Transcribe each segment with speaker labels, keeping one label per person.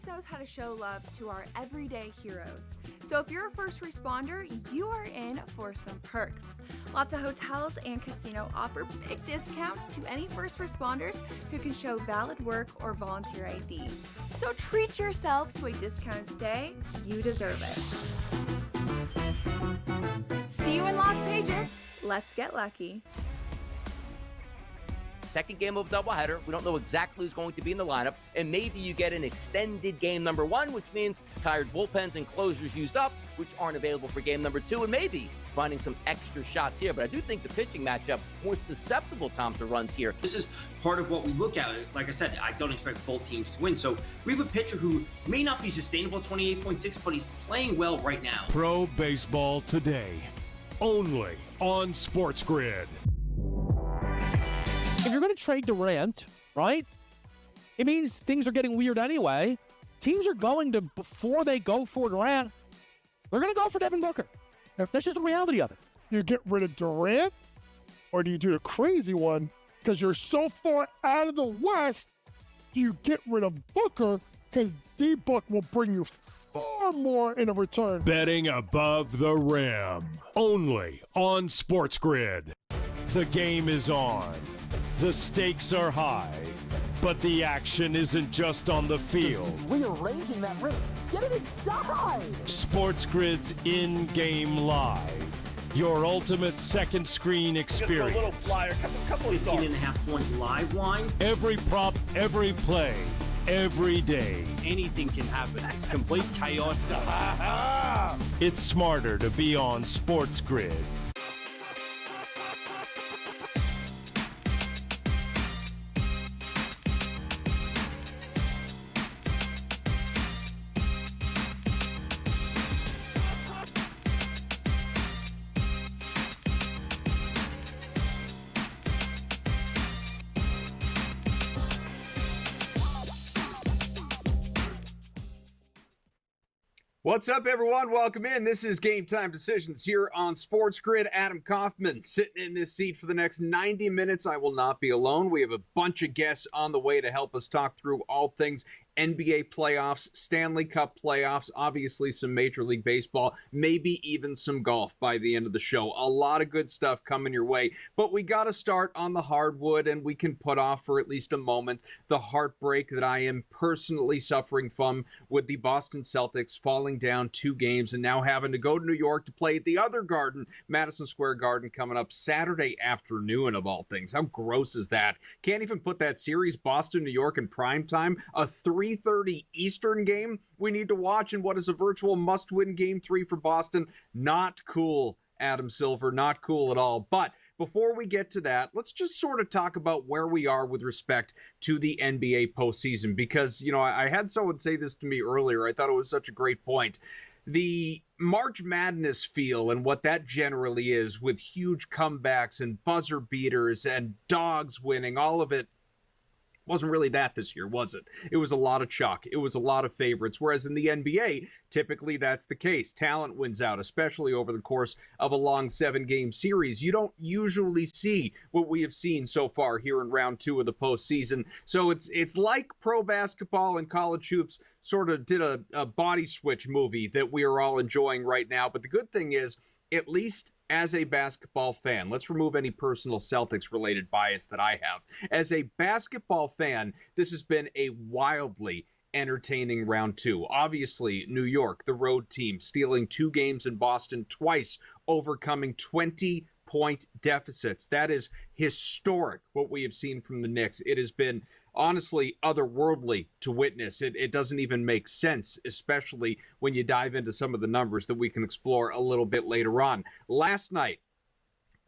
Speaker 1: knows how to show love to our everyday heroes. So if you're a first responder, you are in for some perks. Lots of hotels and casino offer big discounts to any first responders who can show valid work or volunteer ID. So treat yourself to a discounted stay. You deserve it. See you in Las Vegas. Let's get lucky.
Speaker 2: Second game of doubleheader. We don't know exactly who's going to be in the lineup, and maybe you get an extended game number one, which means tired bullpens and closers used up, which aren't available for game number two, and maybe finding some extra shots here. But I do think the pitching matchup more susceptible, Tom, to runs here.
Speaker 3: This is part of what we look at. Like I said, I don't expect both teams to win. So we have a pitcher who may not be sustainable at 28.6, but he's playing well right now.
Speaker 4: Pro Baseball Today, only on SportsGrid.
Speaker 5: If you're going to trade Durant, right, it means things are getting weird anyway. Teams are going to, before they go for Durant, they're going to go for Devin Booker. That's just the reality of it.
Speaker 6: You get rid of Durant, or do you do the crazy one? Because you're so far out of the West, you get rid of Booker, because D-Book will bring you far more in a return.
Speaker 4: Betting above the rim, only on SportsGrid. The game is on. The stakes are high, but the action isn't just on the field.
Speaker 7: He's rearranging that rim. Get it inside!
Speaker 4: SportsGrid's in-game live. Your ultimate second screen experience.
Speaker 3: A little flyer, couple 18.5 point live line.
Speaker 4: Every prop, every play, every day.
Speaker 8: Anything can happen. It's complete chaos.
Speaker 4: It's smarter to be on SportsGrid.
Speaker 9: What's up, everyone? Welcome in. This is Game Time Decisions here on SportsGrid. Adam Kaufman sitting in this seat for the next 90 minutes. I will not be alone. We have a bunch of guests on the way to help us talk through all things NBA playoffs, Stanley Cup playoffs, obviously some Major League Baseball, maybe even some golf by the end of the show. A lot of good stuff coming your way, but we got to start on the hardwood, and we can put off for at least a moment the heartbreak that I am personally suffering from with the Boston Celtics falling down 2 games and now having to go to New York to play at the other Garden, Madison Square Garden, coming up Saturday afternoon of all things. How gross is that? Can't even put that series, Boston, New York, in prime time, a 3:30 Eastern game we need to watch in what is a virtual must-win Game 3 for Boston. Not cool, Adam Silver, not cool at all. But before we get to that, let's just sort of talk about where we are with respect to the NBA postseason, because, you know, I had someone say this to me earlier. I thought it was such a great point. The March Madness feel and what that generally is, with huge comebacks and buzzer beaters and dogs winning, all of it wasn't really that this year, was it? It was a lot of chalk. It was a lot of favorites, whereas in the NBA, typically that's the case. Talent wins out, especially over the course of a long 7-game series. You don't usually see what we have seen so far here in round 2 of the postseason. So it's like pro basketball and college hoops sort of did a body switch movie that we are all enjoying right now. But the good thing is, at least as a basketball fan, let's remove any personal Celtics-related bias that I have. As a basketball fan, this has been a wildly entertaining round 2. Obviously, New York, the road team, stealing 2 games in Boston twice, overcoming 20-point deficits. That is historic, what we have seen from the Knicks. It has been honestly otherworldly to witness. It doesn't even make sense, especially when you dive into some of the numbers that we can explore a little bit later on. Last night,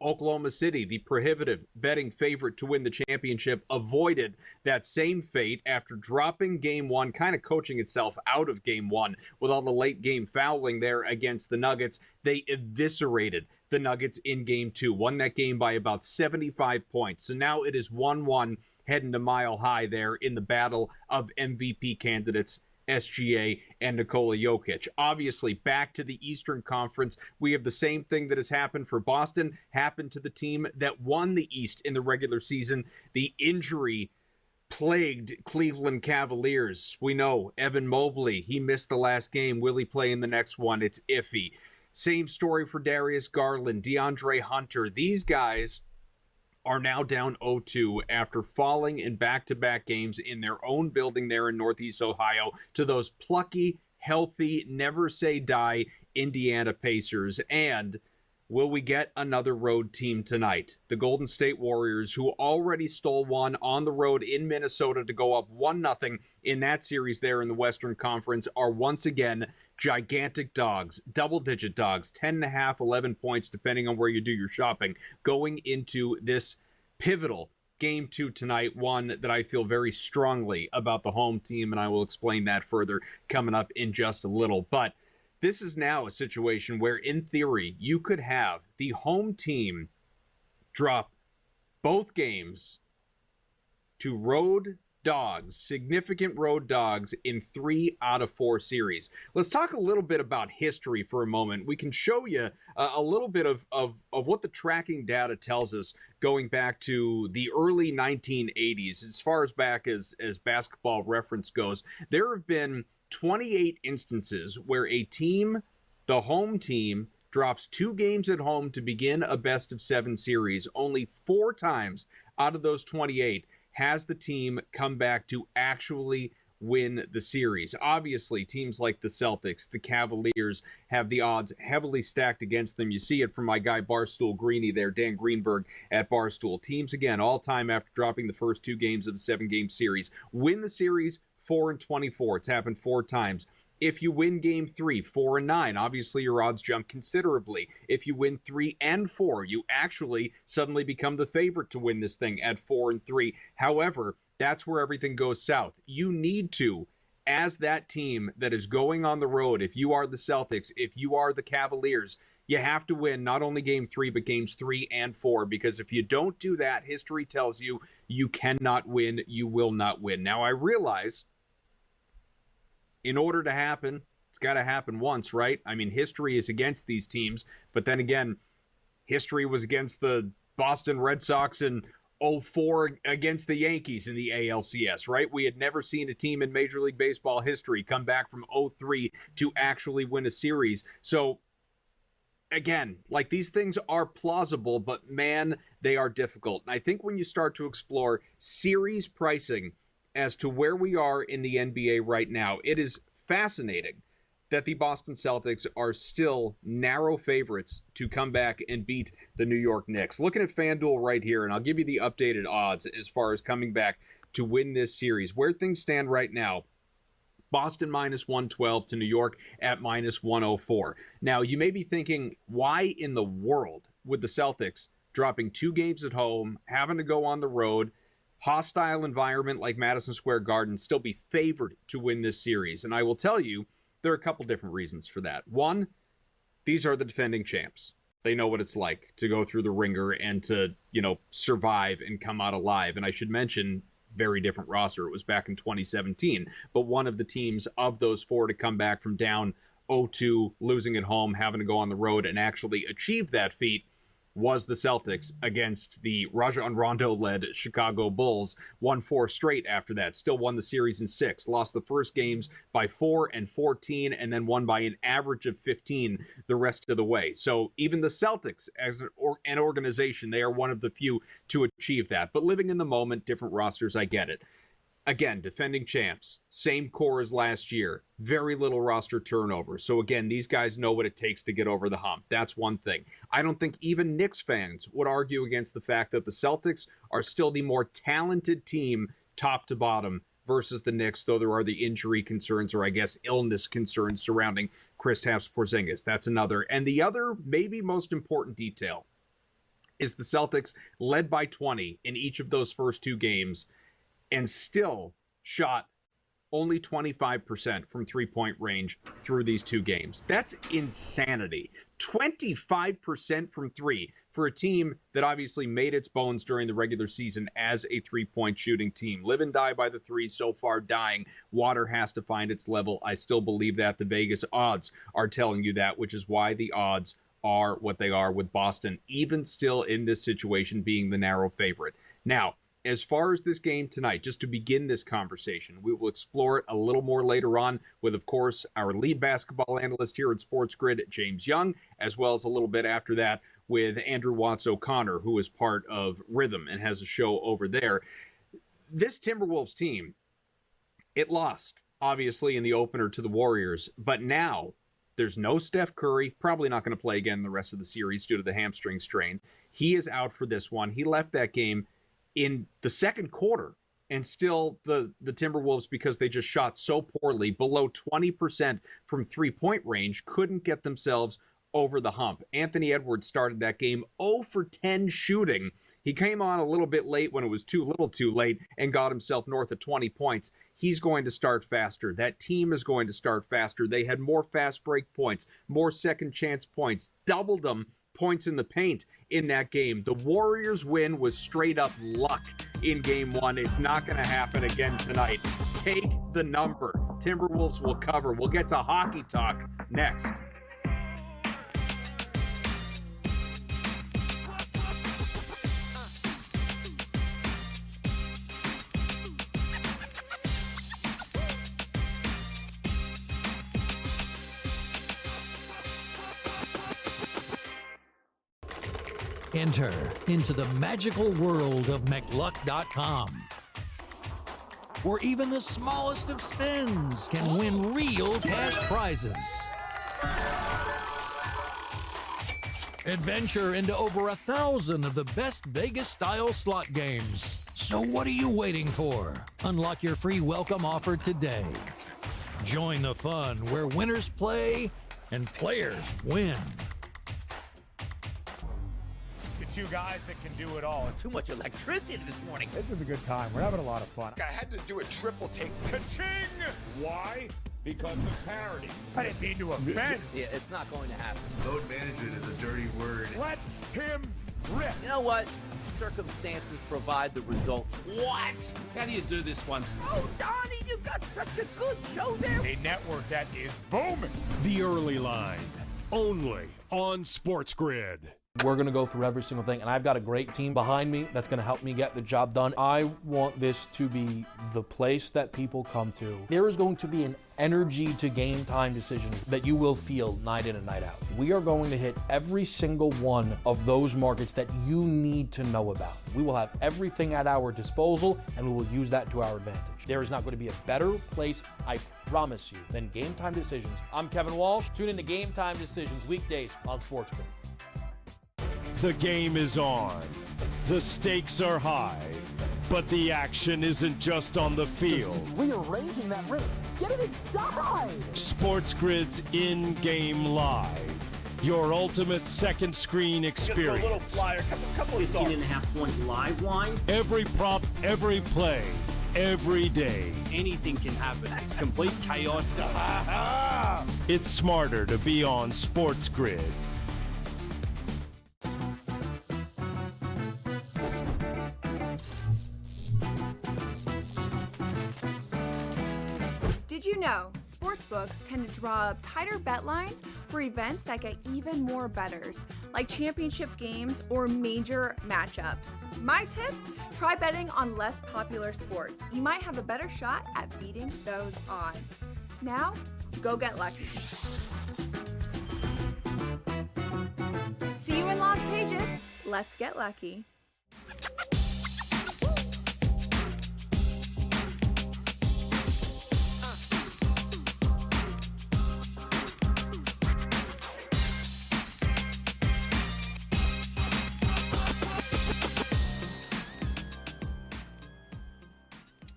Speaker 9: Oklahoma City, the prohibitive betting favorite to win the championship, avoided that same fate after dropping game 1, kind of coaching itself out of game 1 with all the late game fouling there against the Nuggets. They eviscerated the Nuggets in game 2, won that game by about 75 points. So now it is 1-1, heading to Mile High there in the battle of MVP candidates, SGA and Nikola Jokic. Obviously, back to the Eastern Conference, we have the same thing that has happened for Boston, happened to the team that won the East in the regular season. The injury plagued Cleveland Cavaliers. We know Evan Mobley, he missed the last game. Will he play in the next one? It's iffy. Same story for Darius Garland, DeAndre Hunter. These guys are now down 0-2 after falling in back-to-back games in their own building there in Northeast Ohio to those plucky, healthy, never say die Indiana Pacers. And will we get another road team tonight? The Golden State Warriors, who already stole one on the road in Minnesota to go up 1-0 in that series there in the Western Conference, are once again gigantic dogs, double-digit dogs, 10.5, 11 points, depending on where you do your shopping, going into this pivotal Game 2 tonight, one that I feel very strongly about the home team, and I will explain that further coming up in just a little. But this is now a situation where, in theory, you could have the home team drop both games to road dogs, significant road dogs in 3 out of 4 series. Let's talk a little bit about history for a moment. We can show you a little bit of what the tracking data tells us going back to the early 1980s, as far as back as basketball reference goes. There have been 28 instances where a team, the home team, drops 2 games at home to begin a best-of-7 series. Only 4 times out of those 28 has the team come back to actually win the series. Obviously, teams like the Celtics, the Cavaliers, have the odds heavily stacked against them. You see it from my guy Barstool Greeny there, Dan Greenberg at Barstool. Teams, again, all time after dropping the first 2 games of the 7-game series, win the series 4-24. It's happened 4 times. If you win game 3, 4-9, obviously your odds jump considerably. If you win 3 and 4, you actually suddenly become the favorite to win this thing at 4-3. However, that's where everything goes south. You need to, as that team that is going on the road, if you are the Celtics, if you are the Cavaliers, you have to win not only game 3, but games 3 and 4, because if you don't do that, history tells you you cannot win, you will not win. Now, I realize in order to happen, it's got to happen once, right? I mean, history is against these teams, but then again, history was against the Boston Red Sox in 04 against the Yankees in the ALCS, right? We had never seen a team in Major League Baseball history come back from 03 to actually win a series. So again, like, these things are plausible, but man, they are difficult. And I think when you start to explore series pricing as to where we are in the NBA right now, it is fascinating that the Boston Celtics are still narrow favorites to come back and beat the New York Knicks. Looking at FanDuel right here, and I'll give you the updated odds as far as coming back to win this series. Where things stand right now, Boston -112 to New York at -104. Now, you may be thinking, why in the world would the Celtics, dropping 2 games at home, having to go on the road, hostile environment like Madison Square Garden, still be favored to win this series? And I will tell you, there are a couple different reasons for that. One, these are the defending champs. They know what it's like to go through the ringer and to, survive and come out alive. And I should mention, very different roster. It was back in 2017. But one of the teams of those 4 to come back from down 0-2, losing at home, having to go on the road and actually achieve that feat was the Celtics against the Rajon Rondo-led Chicago Bulls. Won 4 straight after that. Still won the series in 6. Lost the first games by 4 and 14, and then won by an average of 15 the rest of the way. So even the Celtics, as an organization, they are one of the few to achieve that. But living in the moment, different rosters, I get it. Again, defending champs, same core as last year, very little roster turnover. So again, these guys know what it takes to get over the hump. That's one thing. I don't think even Knicks fans would argue against the fact that the Celtics are still the more talented team top to bottom versus the Knicks, though there are the injury concerns, or I guess illness concerns, surrounding Kristaps Porzingis. That's another. And the other, maybe most important detail is the Celtics led by 20 in each of those first 2 games, and still shot only 25% from 3-point range through these 2 games. That's insanity. 25% from 3 for a team that obviously made its bones during the regular season as a 3-point shooting team. Live and die by the 3, so far dying. Water has to find its level. I still believe that. The Vegas odds are telling you that, which is why the odds are what they are, with Boston even still in this situation being the narrow favorite. Now, as far as this game tonight, just to begin this conversation, we will explore it a little more later on with, of course, our lead basketball analyst here at SportsGrid, James Young, as well as a little bit after that with Andrew Watts O'Connor, who is part of Rhythm and has a show over there. This Timberwolves team, it lost, obviously, in the opener to the Warriors, but now there's no Steph Curry, probably not going to play again the rest of the series due to the hamstring strain. He is out for this one. He left that game in the second quarter, and still the Timberwolves, because they just shot so poorly, below 20% from three-point range, couldn't get themselves over the hump. Anthony Edwards started that game 0 for 10 shooting. He came on a little bit late when it was too little too late and got himself north of 20 points. He's going to start faster. That team is going to start faster. They had more fast break points, more second chance points, doubled them points in the paint in that game. The Warriors win was straight up luck in game one. It's not going to happen again tonight. Take the number. Timberwolves will cover. We'll get to hockey talk next.
Speaker 10: Enter into the magical world of McLuck.com, where even the smallest of spins can win real cash prizes. Adventure into over 1,000 of the best Vegas-style slot games. So what are you waiting for? Unlock your free welcome offer today. Join the fun where winners play and players win.
Speaker 11: Two guys that can do it all.
Speaker 2: Too much electricity this morning.
Speaker 11: This is a good time. We're having a lot of fun.
Speaker 12: I had to do a triple take.
Speaker 11: Ka-ching! Why? Because of parity. I didn't mean to offend.
Speaker 2: Yeah, it's not going to happen.
Speaker 12: Load management is a dirty word.
Speaker 11: Let him rip.
Speaker 2: You know what? Circumstances provide the results.
Speaker 8: What? How do you do this one?
Speaker 2: Oh, Donnie, you got such a good show there.
Speaker 11: A network that is booming.
Speaker 4: The Early Line, only on SportsGrid.
Speaker 5: We're going to go through every single thing, and I've got a great team behind me that's going to help me get the job done. I want this to be the place that people come to. There is going to be an energy to game time decisions that you will feel night in and night out. We are going to hit every single one of those markets that you need to know about. We will have everything at our disposal, and we will use that to our advantage. There is not going to be a better place, I promise you, than Game Time Decisions. I'm Kevin Walsh. Tune in to Game Time Decisions weekdays on SportsGrid.
Speaker 4: The game is on. The stakes are high. But the action isn't just on the field.
Speaker 7: Rearranging that roof. Get it inside!
Speaker 4: SportsGrid's in-game live. Your ultimate second screen experience.
Speaker 8: A little flyer, couple of
Speaker 3: 15.5-point live line.
Speaker 4: Every prop, every play, every day.
Speaker 8: Anything can happen. It's complete chaos.
Speaker 4: It's smarter to be on SportsGrid.
Speaker 1: Did you know sportsbooks tend to draw up tighter bet lines for events that get even more bettors, like championship games or major matchups? My tip? Try betting on less popular sports. You might have a better shot at beating those odds. Now, go get lucky. See you in Las Pages. Let's get lucky.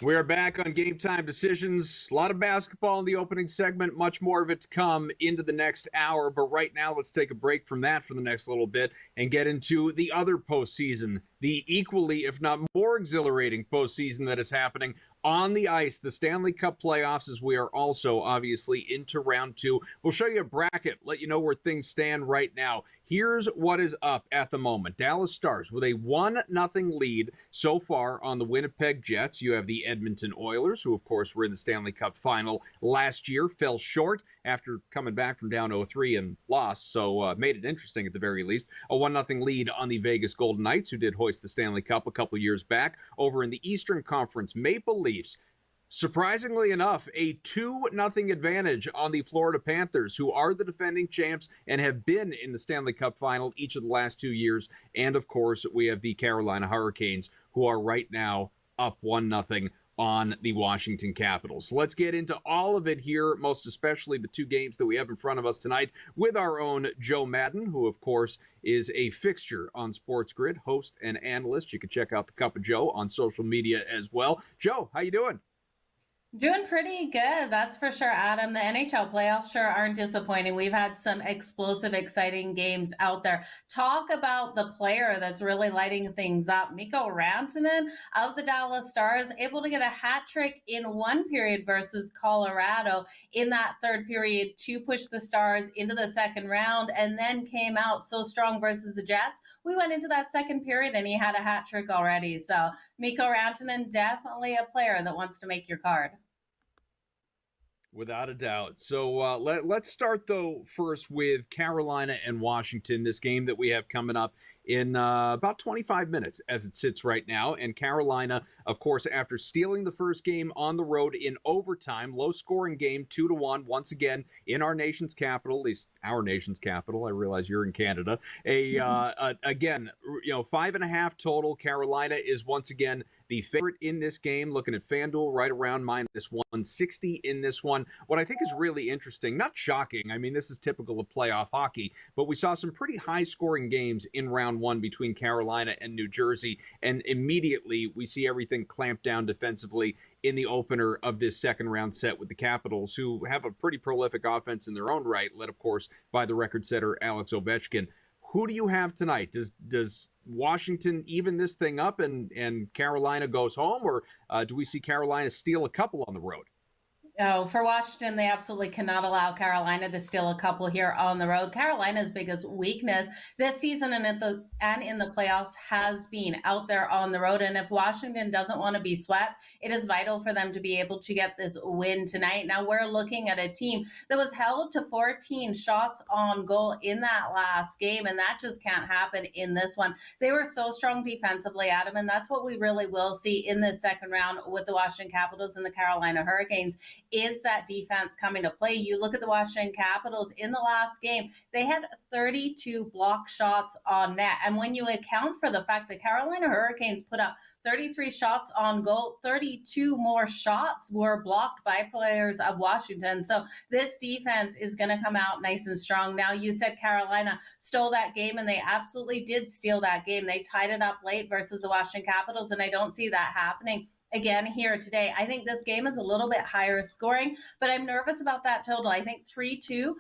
Speaker 9: We're back on Game Time Decisions. A lot of basketball in the opening segment, much more of it to come into the next hour. But right now, let's take a break from that for the next little bit and get into the other postseason, the equally, if not more exhilarating postseason that is happening on the ice, the Stanley Cup playoffs, as we are also obviously into round two. We'll show you a bracket, let you know where things stand right now. Here's what is up at the moment. Dallas Stars with a 1-0 lead so far on the Winnipeg Jets. You have the Edmonton Oilers, who, of course, were in the Stanley Cup final last year, fell short after coming back from down 0-3 and lost, so made it interesting at the very least. A 1-0 lead on the Vegas Golden Knights, who did hoist hoist the Stanley Cup a couple years back. Over in the Eastern Conference, Maple Leafs, surprisingly enough, a 2-0 advantage on the Florida Panthers, who are the defending champs and have been in the Stanley Cup final each of the last 2 years. And, of course, we have the Carolina Hurricanes, who are right now up 1-0 on the Washington Capitals. Let's get into all of it here, most especially the 2 games that we have in front of us tonight with our own Joe Madden, who, of course, is a fixture on SportsGrid, host and analyst. You can check out the Cup of Joe on social media as well. Joe, how you doing?
Speaker 13: Doing pretty good, that's for sure, Adam. The NHL playoffs sure aren't disappointing. We've had some explosive, exciting games out there. Talk about the player that's really lighting things up. Mikko Rantanen of the Dallas Stars, able to get a hat trick in one period versus Colorado in that third period to push the Stars into the second round, and then came out so strong versus the Jets. We went into that second period and he had a hat trick already. So Mikko Rantanen, definitely a player that wants to make your card.
Speaker 9: Without a doubt. So let's start, though, first with Carolina and Washington, this game that we have coming up in about 25 minutes as it sits right now. And Carolina, of course, after stealing the first game on the road in overtime, low-scoring game, 2-1, once again in our nation's capital, at least our nation's capital. I realize you're in Canada. Again, 5.5 total. Carolina is once again the favorite in this game, looking at FanDuel right around -160 in this one. What I think is really interesting, not shocking, I mean, this is typical of playoff hockey, but we saw some pretty high-scoring games in round one between Carolina and New Jersey, and immediately we see everything clamped down defensively in the opener of this second-round set with the Capitals, who have a pretty prolific offense in their own right, led, of course, by the record setter Alex Ovechkin. Who do you have tonight? Does Washington even this thing up and Carolina goes home, or do we see Carolina steal a couple on the road?
Speaker 13: Oh, for Washington, they absolutely cannot allow Carolina to steal a couple here on the road. Carolina's biggest weakness this season and in the playoffs has been out there on the road. And if Washington doesn't want to be swept, it is vital for them to be able to get this win tonight. Now, we're looking at a team that was held to 14 shots on goal in that last game, and that just can't happen in this one. They were so strong defensively, Adam, and that's what we really will see in this second round with the Washington Capitals and the Carolina Hurricanes. Is that defense coming to play? You look at the Washington Capitals in the last game, they had 32 block shots on net. And when you account for the fact that Carolina Hurricanes put up 33 shots on goal, 32 more shots were blocked by players of Washington. So this defense is going to come out nice and strong. Now, you said Carolina stole that game, and they absolutely did steal that game. They tied it up late versus the Washington Capitals, and I don't see that happening again here today. I think this game is a little bit higher scoring, but I'm nervous about that total. I think 3-2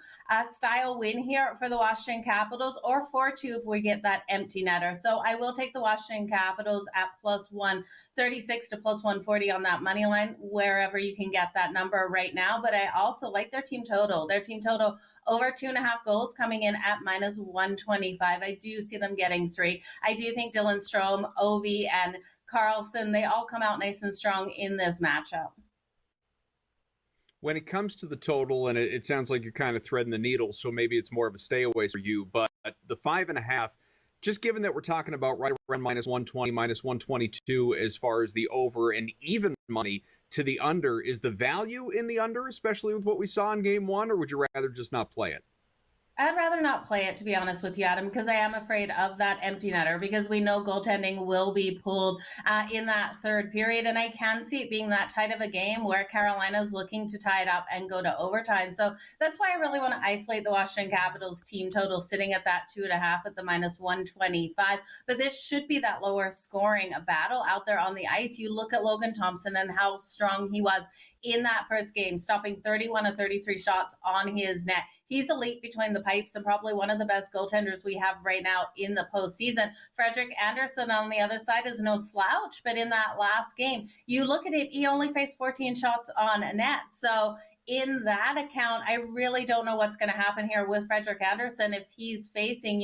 Speaker 13: style win here for the Washington Capitals, or 4-2 if we get that empty netter. So I will take the Washington Capitals at +136 to +140 on that money line, wherever you can get that number right now. But I also like their team total. Their team total over 2.5 goals coming in at -125. I do see them getting 3. I do think Dylan Strome, Ovi, and Carlson, they all come out nice and strong in this matchup.
Speaker 9: When it comes to the total, and it sounds like you're kind of threading the needle, so maybe it's more of a stay away for you, but the 5.5, just given that we're talking about right around -120, -122 as far as the over, and even money to the under, is the value in the under, especially with what we saw in game one, or would you rather just not play it?
Speaker 13: I'd rather not play it, to be honest with you, Adam, because I am afraid of that empty netter, because we know goaltending will be pulled in that third period. And I can see it being that tight of a game where Carolina's looking to tie it up and go to overtime. So that's why I really want to isolate the Washington Capitals team total sitting at that 2.5 at the -125. But this should be that lower scoring battle out there on the ice. You look at Logan Thompson and how strong he was in that first game, stopping 31 of 33 shots on his net. He's elite between the pipes and probably one of the best goaltenders we have right now in the postseason. Frederik Andersen on the other side is no slouch, but in that last game, you look at it, he only faced 14 shots on net. So in that account, I really don't know what's going to happen here with Frederik Andersen if he's facing,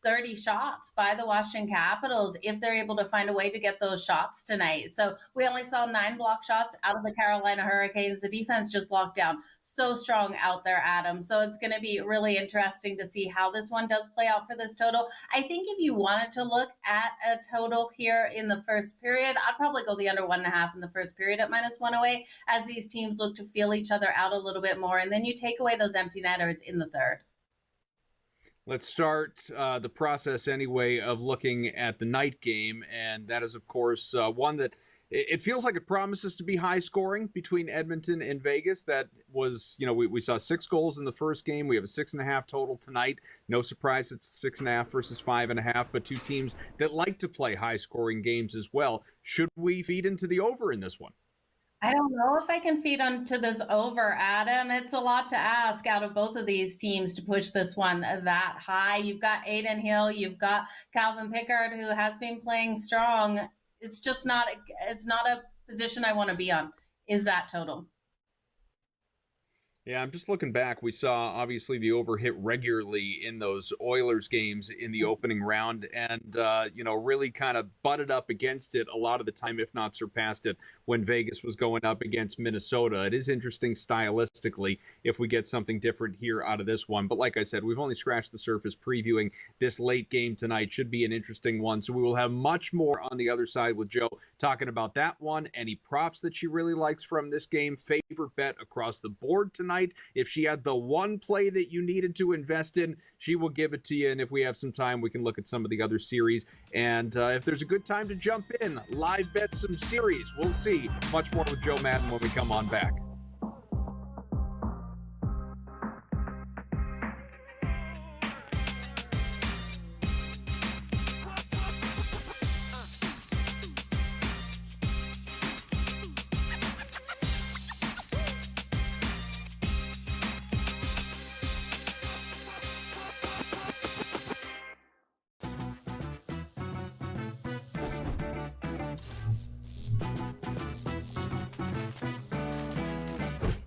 Speaker 13: 30 shots by the Washington Capitals if they're able to find a way to get those shots tonight. So we only saw 9 block shots out of the Carolina Hurricanes. The defense just locked down so strong out there, Adam. So it's going to be really interesting to see how this one does play out for this total. I think if you wanted to look at a total here in the first period, I'd probably go the under 1.5 in the first period at -108 as these teams look to feel each other out a little bit more. And then you take away those empty netters in the third.
Speaker 9: Let's start the process anyway of looking at the night game, and that is, of course, one that it feels like it promises to be high scoring between Edmonton and Vegas. That was, we saw 6 goals in the first game. We have a 6.5 total tonight. No surprise it's 6.5 versus 5.5, but 2 teams that like to play high scoring games as well. Should we feed into the over in this one?
Speaker 13: I don't know if I can feed onto this over, Adam. It's a lot to ask out of both of these teams to push this one that high. You've got Aiden Hill, you've got Calvin Pickard, who has been playing strong. It's just not a position I want to be on, is that total.
Speaker 9: Yeah, I'm just looking back. We saw, obviously, the over hit regularly in those Oilers games in the opening round and, really kind of butted up against it a lot of the time, if not surpassed it, when Vegas was going up against Minnesota. It is interesting stylistically if we get something different here out of this one. But like I said, we've only scratched the surface previewing this late game tonight. Should be an interesting one. So we will have much more on the other side with Joe talking about that one. Any props that she really likes from this game, favorite bet across the board tonight. If she had the one play that you needed to invest in, she will give it to you. And if we have some time, we can look at some of the other series. And if there's a good time to jump in, live bet some series. We'll see. Much more with Joe Madden when we come on back.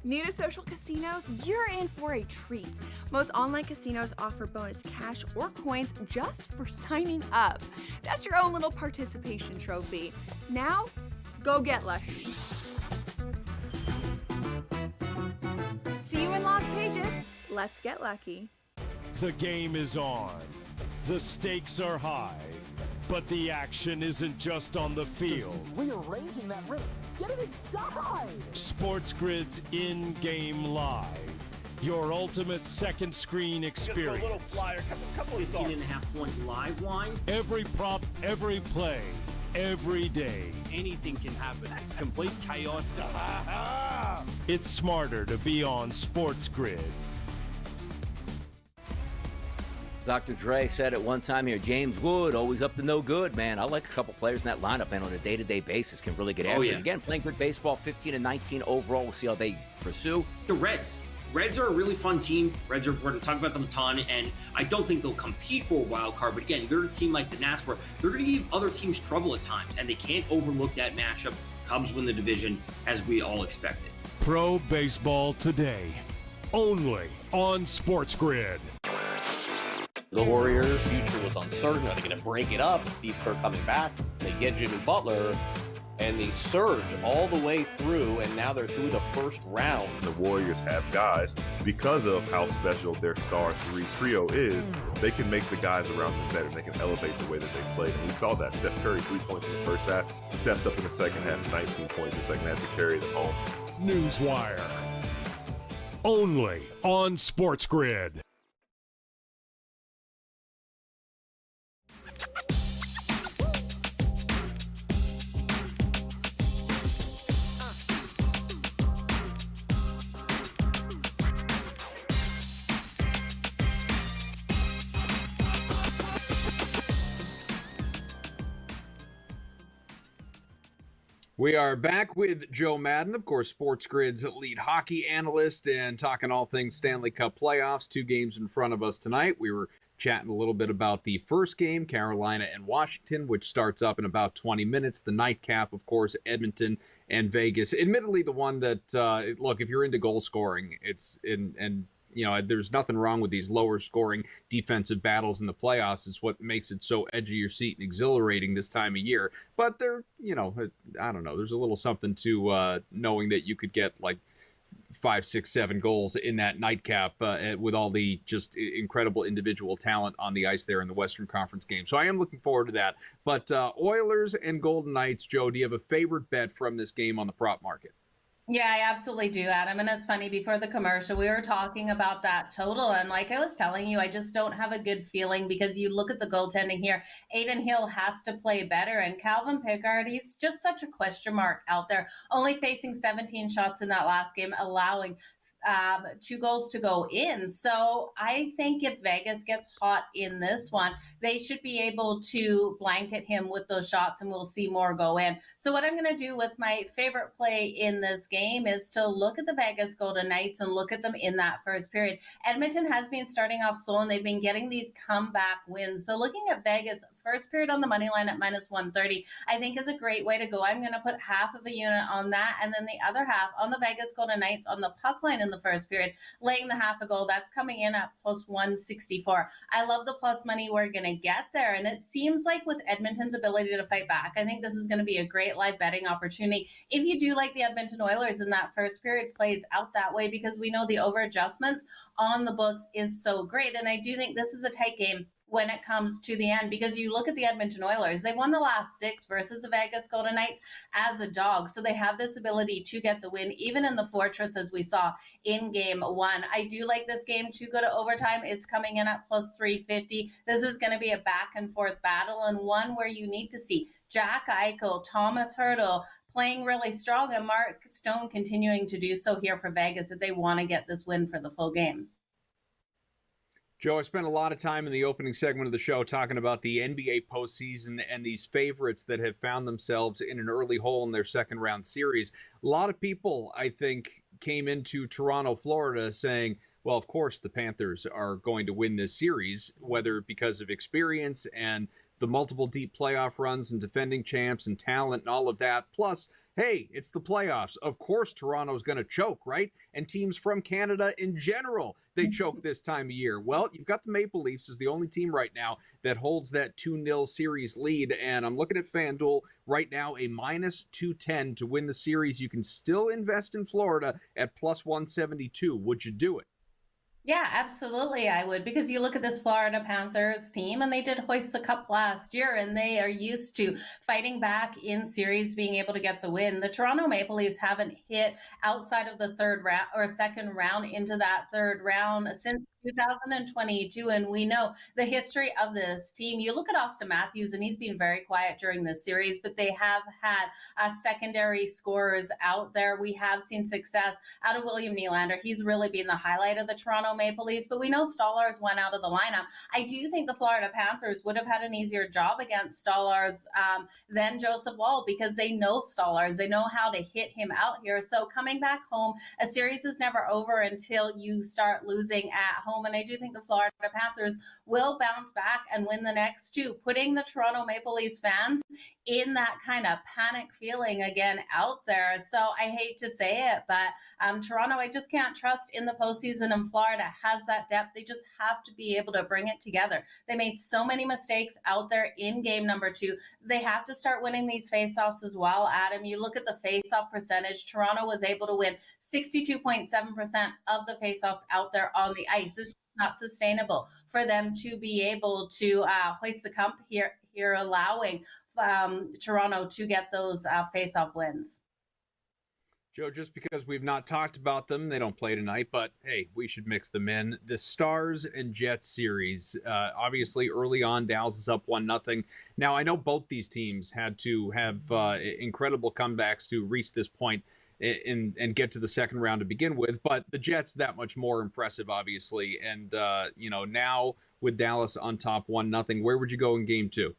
Speaker 1: New to social casinos? You're in for a treat. Most online casinos offer bonus cash or coins just for signing up. That's your own little participation trophy. Now, go get lucky. See you in Las Vegas. Let's get lucky.
Speaker 4: The game is on. The stakes are high. But the action isn't just on the field.
Speaker 7: Rearranging that roof. Get it inside!
Speaker 4: SportsGrid's in-game live. Your ultimate second screen experience.
Speaker 8: A little flyer, couple of thoughts.
Speaker 3: 15.5 point live line.
Speaker 4: Every prop, every play, every day.
Speaker 8: Anything can happen. It's complete chaos.
Speaker 4: It's smarter to be on SportsGrid.
Speaker 2: Dr. Dre said at one time here, James Wood, always up to no good, man. I like a couple players in that lineup, man, on a day-to-day basis can really get after it. Again, playing good baseball, 15-19 overall. We'll see how they pursue.
Speaker 3: The Reds are a really fun team. Reds are, we're going to talk about them a ton, and I don't think they'll compete for a wild card. But again, they're a team like the Nats where they're going to give other teams trouble at times, and they can't overlook that matchup. Cubs win the division, as we all expected.
Speaker 4: Pro baseball today, only on SportsGrid.
Speaker 14: The Warriors' future was uncertain. Are they going to break it up? Steve Kerr coming back. They get Jimmy Butler, and they surge all the way through, and now they're through the first round.
Speaker 15: The Warriors have guys, because of how special their star trio is, they can make the guys around them better. They can elevate the way that they played. And we saw that. Steph Curry, 3 points in the first half, steps up in the second half, 19 points in the second half to carry them home.
Speaker 4: Newswire. Only on SportsGrid.
Speaker 9: We are back with Joe Madden, of course, SportsGrid's lead hockey analyst, and talking all things Stanley Cup playoffs. 2 games in front of us tonight. We were chatting a little bit about the first game, Carolina and Washington, which starts up in about 20 minutes. The nightcap, of course, Edmonton and Vegas. Admittedly, the one that, look, if you're into goal scoring, it's in, and there's nothing wrong with these lower scoring defensive battles in the playoffs. It's what makes it so edge of your seat and exhilarating this time of year. But I don't know. There's a little something to knowing that you could get like 5, 6, 7 goals in that nightcap with all the just incredible individual talent on the ice there in the Western Conference game. So I am looking forward to that. But Oilers and Golden Knights, Joe, do you have a favorite bet from this game on the prop market?
Speaker 13: Yeah, I absolutely do, Adam. And it's funny, before the commercial, we were talking about that total. And like I was telling you, I just don't have a good feeling because you look at the goaltending here. Aiden Hill has to play better. And Calvin Pickard, he's just such a question mark out there, only facing 17 shots in that last game, allowing 2 goals to go in. So I think if Vegas gets hot in this one, they should be able to blanket him with those shots and we'll see more go in. So what I'm going to do with my favorite play in this game is to look at the Vegas Golden Knights and look at them in that first period. Edmonton has been starting off slow and they've been getting these comeback wins. So looking at Vegas first period on the money line at -130, I think is a great way to go. I'm going to put half of a unit on that and then the other half on the Vegas Golden Knights on the puck line in the first period, laying the half a goal. That's coming in at +164. I love the plus money we're going to get there. And it seems like with Edmonton's ability to fight back, I think this is going to be a great live betting opportunity. If you do like the Edmonton Oilers in that first period, plays out that way because we know the over adjustments on the books is so great. And I do think this is a tight game when it comes to the end, because you look at the Edmonton Oilers, they won the last 6 versus the Vegas Golden Knights as a dog. So they have this ability to get the win, even in the Fortress, as we saw in game 1. I do like this game to go to overtime. It's coming in at +350. This is going to be a back and forth battle and one where you need to see Jack Eichel, Thomas Hertl playing really strong and Mark Stone continuing to do so here for Vegas if they want to get this win for the full game.
Speaker 9: Joe, I spent a lot of time in the opening segment of the show talking about the NBA postseason and these favorites that have found themselves in an early hole in their second round series. A lot of people, I think, came into Toronto, Florida saying, well, of course, the Panthers are going to win this series, whether because of experience and the multiple deep playoff runs and defending champs and talent and all of that. Plus, hey, it's the playoffs. Of course, Toronto's going to choke, right? And teams from Canada in general, they choke this time of year. Well, you've got the Maple Leafs as the only team right now that holds that 2-0 series lead. And I'm looking at FanDuel right now, a -210 to win the series. You can still invest in Florida at +172. Would you do it?
Speaker 13: Yeah, absolutely, I would, because you look at this Florida Panthers team and they did hoist the cup last year and they are used to fighting back in series, being able to get the win. The Toronto Maple Leafs haven't hit outside of the third round or second round into that third round since 2022, and we know the history of this team. You look at Austin Matthews, and he's been very quiet during this series, but they have had secondary scorers out there. We have seen success out of William Nylander. He's really been the highlight of the Toronto Maple Leafs, but we know Stolarz went out of the lineup. I do think the Florida Panthers would have had an easier job against Stolarz than Joseph Woll because they know Stolarz. They know how to hit him out here. So coming back home, a series is never over until you start losing at home. And I do think the Florida Panthers will bounce back and win the next 2, putting the Toronto Maple Leafs fans in that kind of panic feeling again out there. So I hate to say it, but Toronto, I just can't trust in the postseason, and Florida has that depth. They just have to be able to bring it together. They made so many mistakes out there in game number 2. They have to start winning these faceoffs as well, Adam. You look at the faceoff percentage. Toronto was able to win 62.7% of the faceoffs out there on the ice. This is not sustainable for them to be able to hoist the cup here allowing Toronto to get those faceoff wins.
Speaker 9: Joe, just because we've not talked about them, they don't play tonight, but hey, we should mix them in. The Stars and Jets series, obviously early on, Dallas is up 1-0. Now, I know both these teams had to have incredible comebacks to reach this point and get to the second round to begin with, but the Jets that much more impressive, obviously. And, now with Dallas on top 1-0, where would you go in game 2?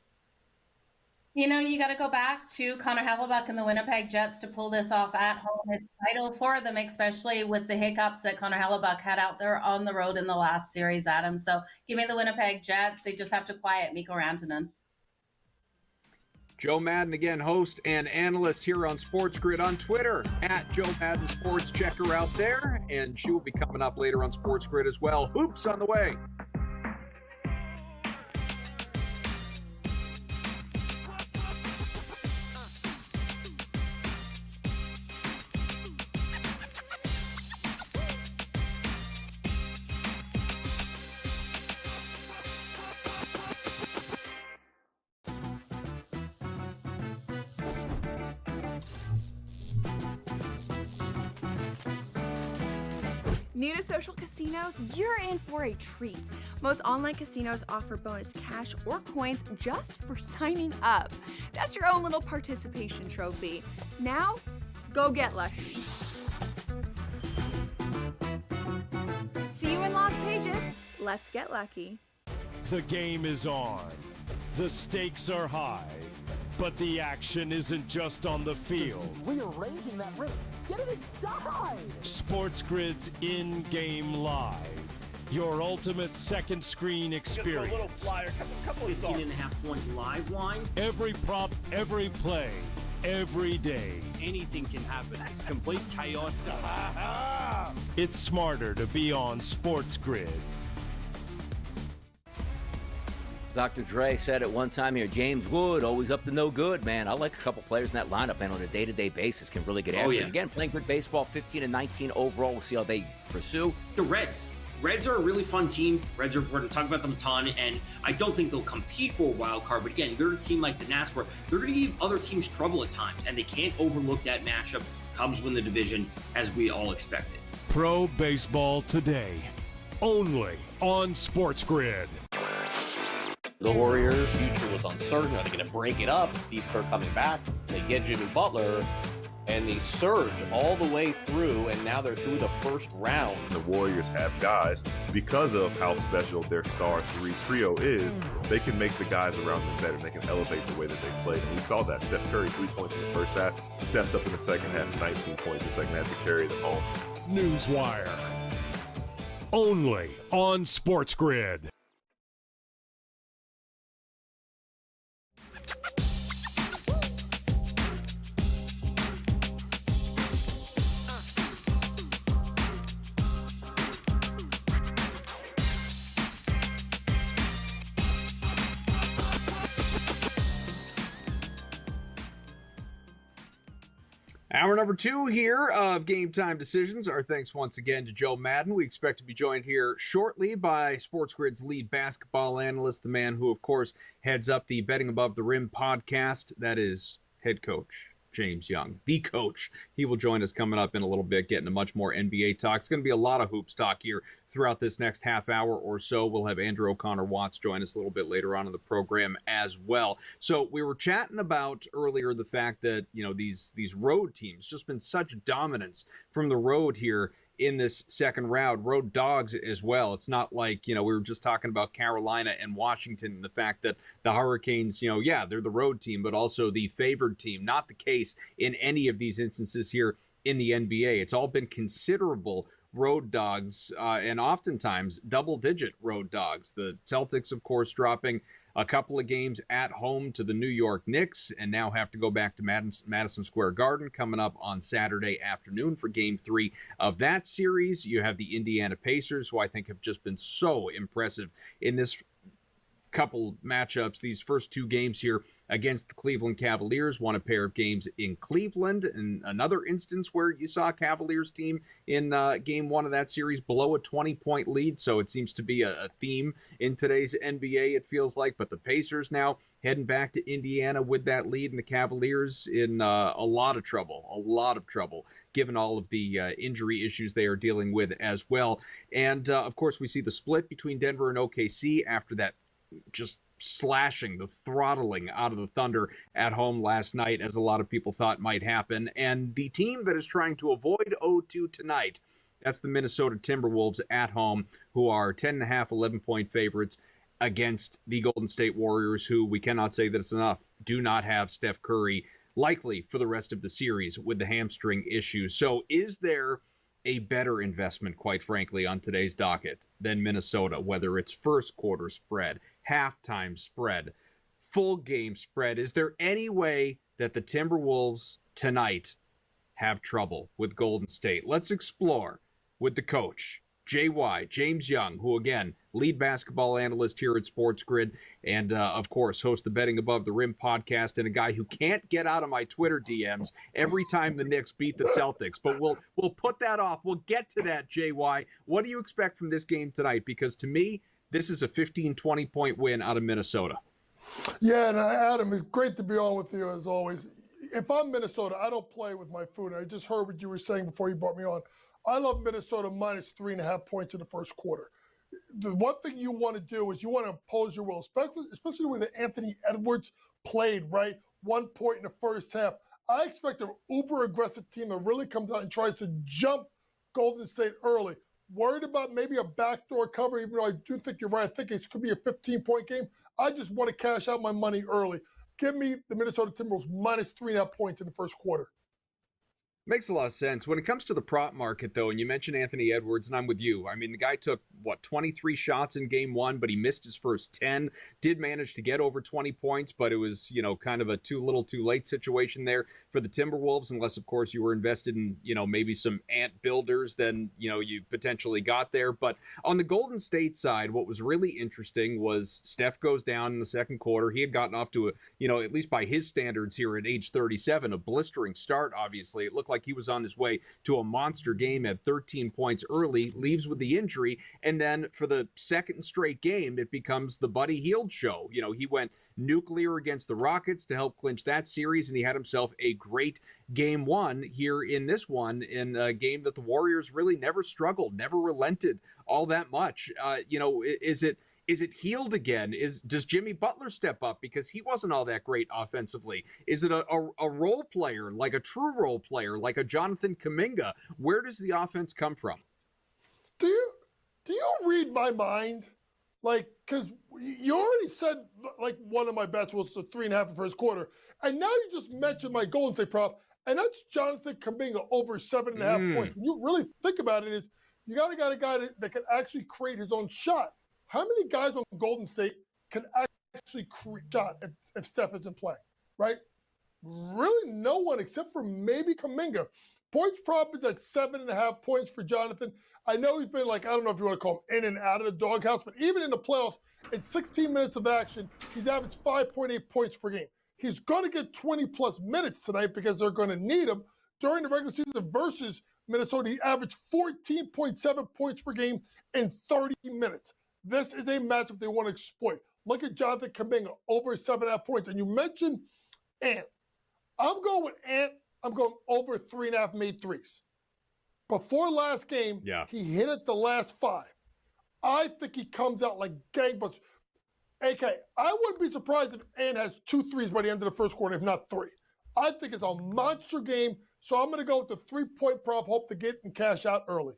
Speaker 13: You got to go back to Connor Hellebuck and the Winnipeg Jets to pull this off at home. It's vital for them, especially with the hiccups that Connor Hellebuck had out there on the road in the last series, Adam. So give me the Winnipeg Jets. They just have to quiet Mikko Rantanen.
Speaker 9: Joe Madden, again, host and analyst here on SportsGrid on Twitter at Joe Madden Sports. Check her out there, and she will be coming up later on SportsGrid as well. Hoops on the way.
Speaker 1: New to social casinos? You're in for a treat. Most online casinos offer bonus cash or coins just for signing up. That's your own little participation trophy. Now, go get lucky. See you in Las Vegas. Let's get lucky.
Speaker 4: The game is on. The stakes are high. But the action isn't just on the field.
Speaker 7: Rearranging that roof. Get it inside!
Speaker 4: SportsGrid's in-game live. Your ultimate second screen experience.
Speaker 8: A little flyer, couple of
Speaker 3: 15.5-point live line.
Speaker 4: Every prop, every play, every day.
Speaker 8: Anything can happen. It's complete chaos.
Speaker 4: It's smarter to be on SportsGrid.
Speaker 2: Dr. Dre said at one time here, James Wood, always up to no good, man. I like a couple players in that lineup, man, on a day-to-day basis can really get after it. Again, playing good baseball, 15-19 overall. We'll see how they pursue.
Speaker 3: The Reds are a really fun team. We're going to talk about them a ton, and I don't think they'll compete for a wild card, but again, they're a team like the Nats where they're going to give other teams trouble at times, and they can't overlook that matchup. Cubs win the division, as we all expected.
Speaker 4: Pro baseball today, only on SportsGrid.
Speaker 14: The Warriors' future was uncertain. Are they going to break it up? Steve Kerr coming back. They get Jimmy Butler, and they surge all the way through, and now they're through the first round.
Speaker 15: The Warriors have guys, because of how special their star trio is, they can make the guys around them better. They can elevate the way that they play. And we saw that. Steph Curry, 3 points in the first half, steps up in the second half, 19 points in the second half to carry them home.
Speaker 4: Newswire. Only on SportsGrid.
Speaker 9: Hour number 2 here of Game Time Decisions. Our thanks once again to Joe Madden. We expect to be joined here shortly by SportsGrid's lead basketball analyst, the man who, of course, heads up the Betting Above the Rim podcast. That is head coach James Young, the coach. He will join us coming up in a little bit, getting a much more NBA talk. It's going to be a lot of hoops talk here throughout this next half hour or so. We'll have Andrew O'Connor-Watts join us a little bit later on in the program as well. So we were chatting about earlier the fact that, you know, these road teams, just been such dominance from the road here in this second round, road dogs as well. It's not like, you know, we were just talking about Carolina and Washington and the fact that the Hurricanes, you know, yeah, they're the road team, but also the favored team. Not the case in any of these instances here in the NBA. It's all been considerable road dogs and oftentimes double-digit road dogs. The Celtics, of course, dropping a couple of games at home to the New York Knicks and now have to go back to Madison Square Garden coming up on Saturday afternoon for Game 3 of that series. You have the Indiana Pacers, who I think have just been so impressive in this couple matchups, these first 2 games here against the Cleveland Cavaliers. Won a pair of games in Cleveland, and another instance where you saw a Cavaliers team in game 1 of that series blow a 20-point lead. So it seems to be a theme in today's NBA, it feels like. But the Pacers now heading back to Indiana with that lead, and the Cavaliers in a lot of trouble, given all of the injury issues they are dealing with as well. And of course, we see the split between Denver and OKC after that just slashing, the throttling out of the Thunder at home last night, as a lot of people thought might happen. And the team that is trying to avoid 0-2 tonight, that's the Minnesota Timberwolves at home, who are 10.5, 11-point favorites against the Golden State Warriors, who we cannot say that it's enough, do not have Steph Curry likely for the rest of the series with the hamstring issue. So is there a better investment, quite frankly, on today's docket than Minnesota, whether it's first quarter spread, halftime spread, full game spread. Is there any way that the Timberwolves tonight have trouble with Golden State? Let's explore with the coach, JY, James Young, who, again, lead basketball analyst here at SportsGrid, and, of course, hosts the Betting Above the Rim podcast, and a guy who can't get out of my Twitter DMs every time the Knicks beat the Celtics. But we'll put that off. We'll get to that, JY. What do you expect from this game tonight? Because to me, this is a 15, 20-point win out of Minnesota.
Speaker 6: Yeah, and Adam, it's great to be on with you as always. If I'm Minnesota, I don't play with my food. I just heard what you were saying before you brought me on. I love Minnesota minus 3.5 points in the first quarter. The one thing you want to do is you want to impose your will, especially when Anthony Edwards played, right? 1 point in the first half. I expect an uber aggressive team that really comes out and tries to jump Golden State early. Worried about maybe a backdoor cover, even though I do think you're right. I think it could be a 15-point game. I just want to cash out my money early. Give me the Minnesota Timberwolves minus 3.5 points in the first quarter.
Speaker 9: Makes a lot of sense. When it comes to the prop market, though, and you mentioned Anthony Edwards, and I'm with you. I mean, the guy took, 23 shots in game one, but he missed his first 10. Did manage to get over 20 points, but it was, kind of a too little too late situation there for the Timberwolves, unless, of course, you were invested in, maybe some ant builders, then, you potentially got there. But on the Golden State side, what was really interesting was Steph goes down in the second quarter. He had gotten off to a, at least by his standards here at age 37, a blistering start, obviously. It looked like he was on his way to a monster game at 13 points early, leaves with the injury, and then for the second straight game, it becomes the Buddy Hield show. He went nuclear against the Rockets to help clinch that series, and he had himself a great game one here in this one, in a game that the Warriors really never struggled, never relented all that much. Is it Hield again? Does Jimmy Butler step up because he wasn't all that great offensively? Is it a role player, like a true role player, like a Jonathan Kuminga? Where does the offense come from?
Speaker 6: Do you read my mind? Because you already said, one of my bets was the 3.5 in the first quarter. And now you just mentioned my Golden State prop, and that's Jonathan Kuminga over 7.5 points. When you really think about it, is you got a guy that can actually create his own shot. How many guys on Golden State can actually create a shot if Steph isn't playing, right? Really no one except for maybe Kuminga. Points prop is at 7.5 points for Jonathan. I know he's been I don't know if you want to call him in and out of the doghouse, but even in the playoffs, in 16 minutes of action, he's averaged 5.8 points per game. He's going to get 20-plus minutes tonight because they're going to need him. During the regular season versus Minnesota, he averaged 14.7 points per game in 30 minutes. This is a matchup they want to exploit. Look at Jonathan Kuminga, over 7.5 points. And you mentioned Ant. I'm going with Ant. I'm going over 3.5 made threes. Before last game, he hit it the last 5. I think he comes out like gangbusters. AK, I wouldn't be surprised if Ant has 2 threes by the end of the first quarter, if not 3. I think it's a monster game, so I'm going to go with the 3-point prop, hope to get and cash out early.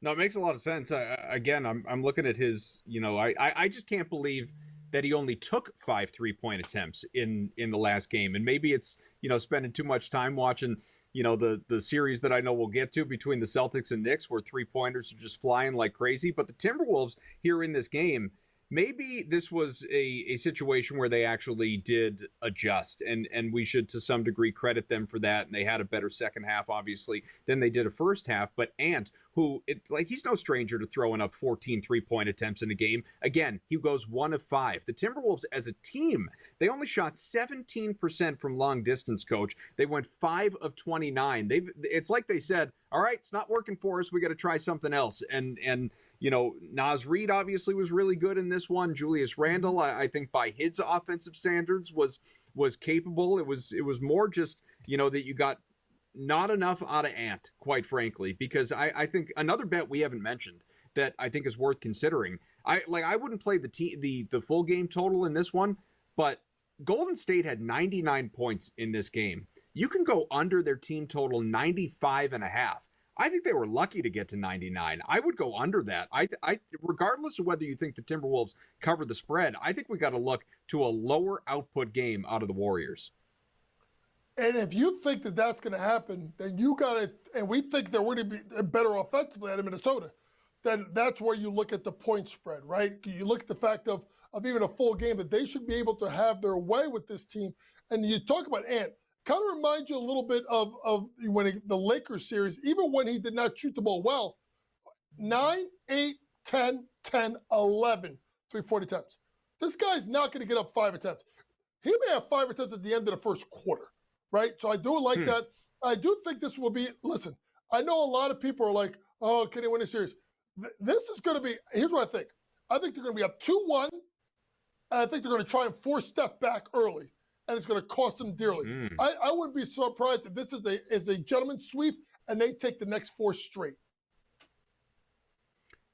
Speaker 9: No, it makes a lot of sense. I'm looking at his, I just can't believe that he only took 5 3-point attempts in the last game. And maybe it's, spending too much time watching, the series that I know we'll get to between the Celtics and Knicks, where 3-pointers are just flying like crazy. But the Timberwolves here in this game, maybe this was a situation where they actually did adjust, and we should to some degree credit them for that. And they had a better second half, obviously, than they did a first half. But Ant, who he's no stranger to throwing up 14 3-point attempts in a game. Again, he goes 1 of 5. The Timberwolves as a team, they only shot 17% from long distance, coach. They went 5 of 29. It's like they said, all right, it's not working for us. We got to try something else. And Naz Reid obviously was really good in this one. Julius Randle, I think by his offensive standards was capable. It was more just, that you got not enough out of Ant, quite frankly, because I think another bet we haven't mentioned that I think is worth considering. I wouldn't play the full game total in this one, but Golden State had 99 points in this game. You can go under their team total 95.5. I think they were lucky to get to 99. I would go under that. I regardless of whether you think the Timberwolves cover the spread, I think we got to look to a lower output game out of the Warriors.
Speaker 6: And if you think that that's going to happen, then you got to, and we think they're going to be better offensively out of Minnesota, then that's where you look at the point spread, right? You look at the fact of of even a full game, that they should be able to have their way with this team. And you talk about Ant, kind of reminds you a little bit of when the Lakers series, even when he did not shoot the ball well, 9, 8, 10, 10, 11, 340 attempts. This guy's not going to get up 5 attempts. He may have 5 attempts at the end of the first quarter, right? So I do like that. I do think this will be, listen, I know a lot of people are like, oh, can they win a series? This is going to be, here's what I think. I think they're going to be up 2-1, and I think they're going to try and force Steph back early, and it's going to cost them dearly. I wouldn't be surprised if this is a gentleman's sweep, and they take the next 4 straight.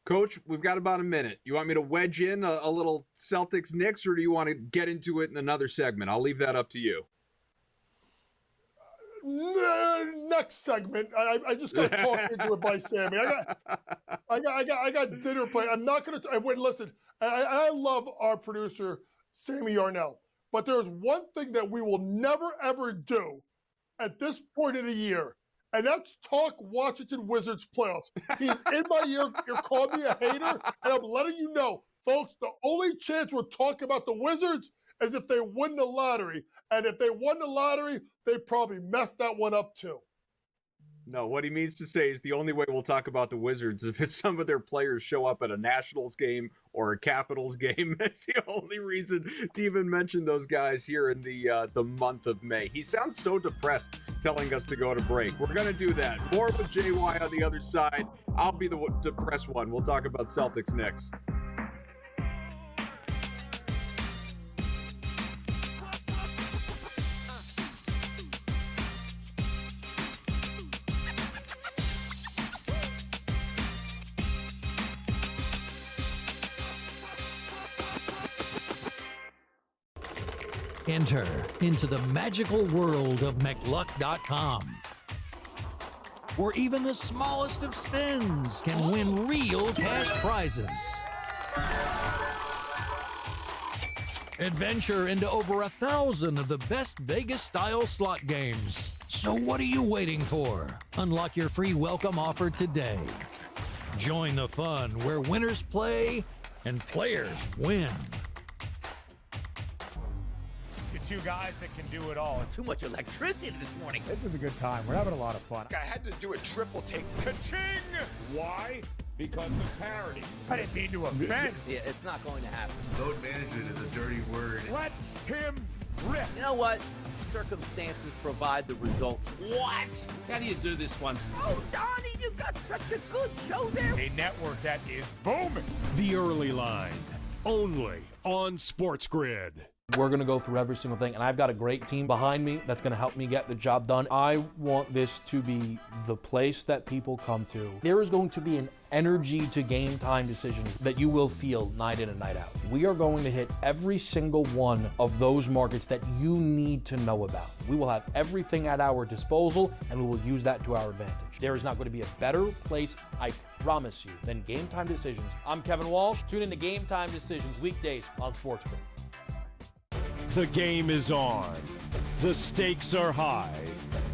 Speaker 9: Coach, we've got about a minute. You want me to wedge in a little Celtics-Knicks, or do you want to get into it in another segment? I'll leave that up to you.
Speaker 6: Next segment. I just got talked into it by Sammy. I got dinner planned. I'm not going to. I wouldn't listen. I love our producer Sammy Yarnell, but there's one thing that we will never ever do at this point of the year, and that's talk Washington Wizards playoffs. He's in my ear. You're calling me a hater, and I'm letting you know, folks. The only chance we're talking about the Wizards is if they win the lottery. And if they won the lottery, they probably messed that one up too.
Speaker 9: No, what he means to say is the only way we'll talk about the Wizards is if some of their players show up at a Nationals game or a Capitals game. That's the only reason to even mention those guys here in the month of May. He sounds so depressed telling us to go to break. We're going to do that. More with JY on the other side. I'll be the depressed one. We'll talk about Celtics next.
Speaker 10: Enter into the magical world of McLuck.com, where even the smallest of spins can win real cash prizes. Adventure into over 1,000 of the best Vegas-style slot games. So what are you waiting for? Unlock your free welcome offer today. Join the fun where winners play and players win.
Speaker 11: Two guys that can do it all.
Speaker 2: Too much electricity this morning.
Speaker 16: This is a good time. We're having a lot of fun.
Speaker 12: I had to do a triple take.
Speaker 11: Ka-ching!
Speaker 12: Why?
Speaker 11: Because of parity.
Speaker 16: I didn't mean to offend.
Speaker 2: Yeah, it's not going to happen.
Speaker 12: Load management is a dirty word.
Speaker 11: Let him rip.
Speaker 2: You know what? Circumstances provide the results.
Speaker 8: What? How do you do this once?
Speaker 2: Oh, Donnie, you got such a good show there.
Speaker 11: A network that is booming.
Speaker 4: The Early Line, only on SportsGrid.
Speaker 5: We're going to go through every single thing, and I've got a great team behind me that's going to help me get the job done. I want this to be the place that people come to. There is going to be an energy to game time decisions that you will feel night in and night out. We are going to hit every single one of those markets that you need to know about. We will have everything at our disposal, and we will use that to our advantage. There is not going to be a better place, I promise you, than Game Time Decisions. I'm Kevin Walsh. Tune in to Game Time Decisions weekdays on SportsGrid.
Speaker 4: The game is on. The stakes are high.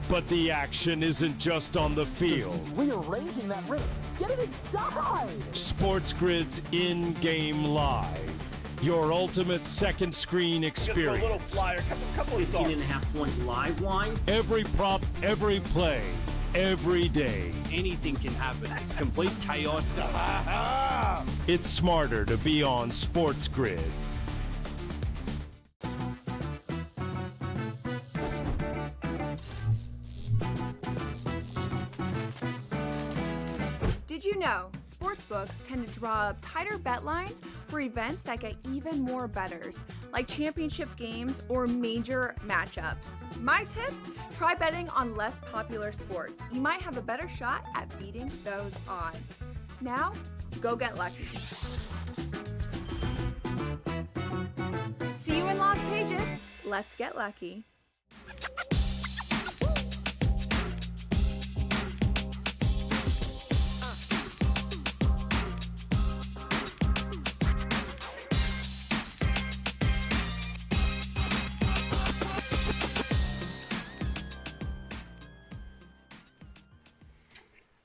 Speaker 4: But the action isn't just on the field.
Speaker 7: He's rearranging that roof. Get it inside!
Speaker 4: SportsGrid's in-game live. Your ultimate second screen experience.
Speaker 8: Just a little flyer, couple of
Speaker 3: 15.5 point live line.
Speaker 4: Every prop, every play, every day.
Speaker 8: Anything can happen. That's complete chaos.
Speaker 4: It's smarter to be on SportsGrid.
Speaker 1: Did you know sportsbooks tend to draw up tighter bet lines for events that get even more bettors, like championship games or major matchups? My tip? Try betting on less popular sports. You might have a better shot at beating those odds. Now, go get lucky. See you in Las Vegas. Let's get lucky.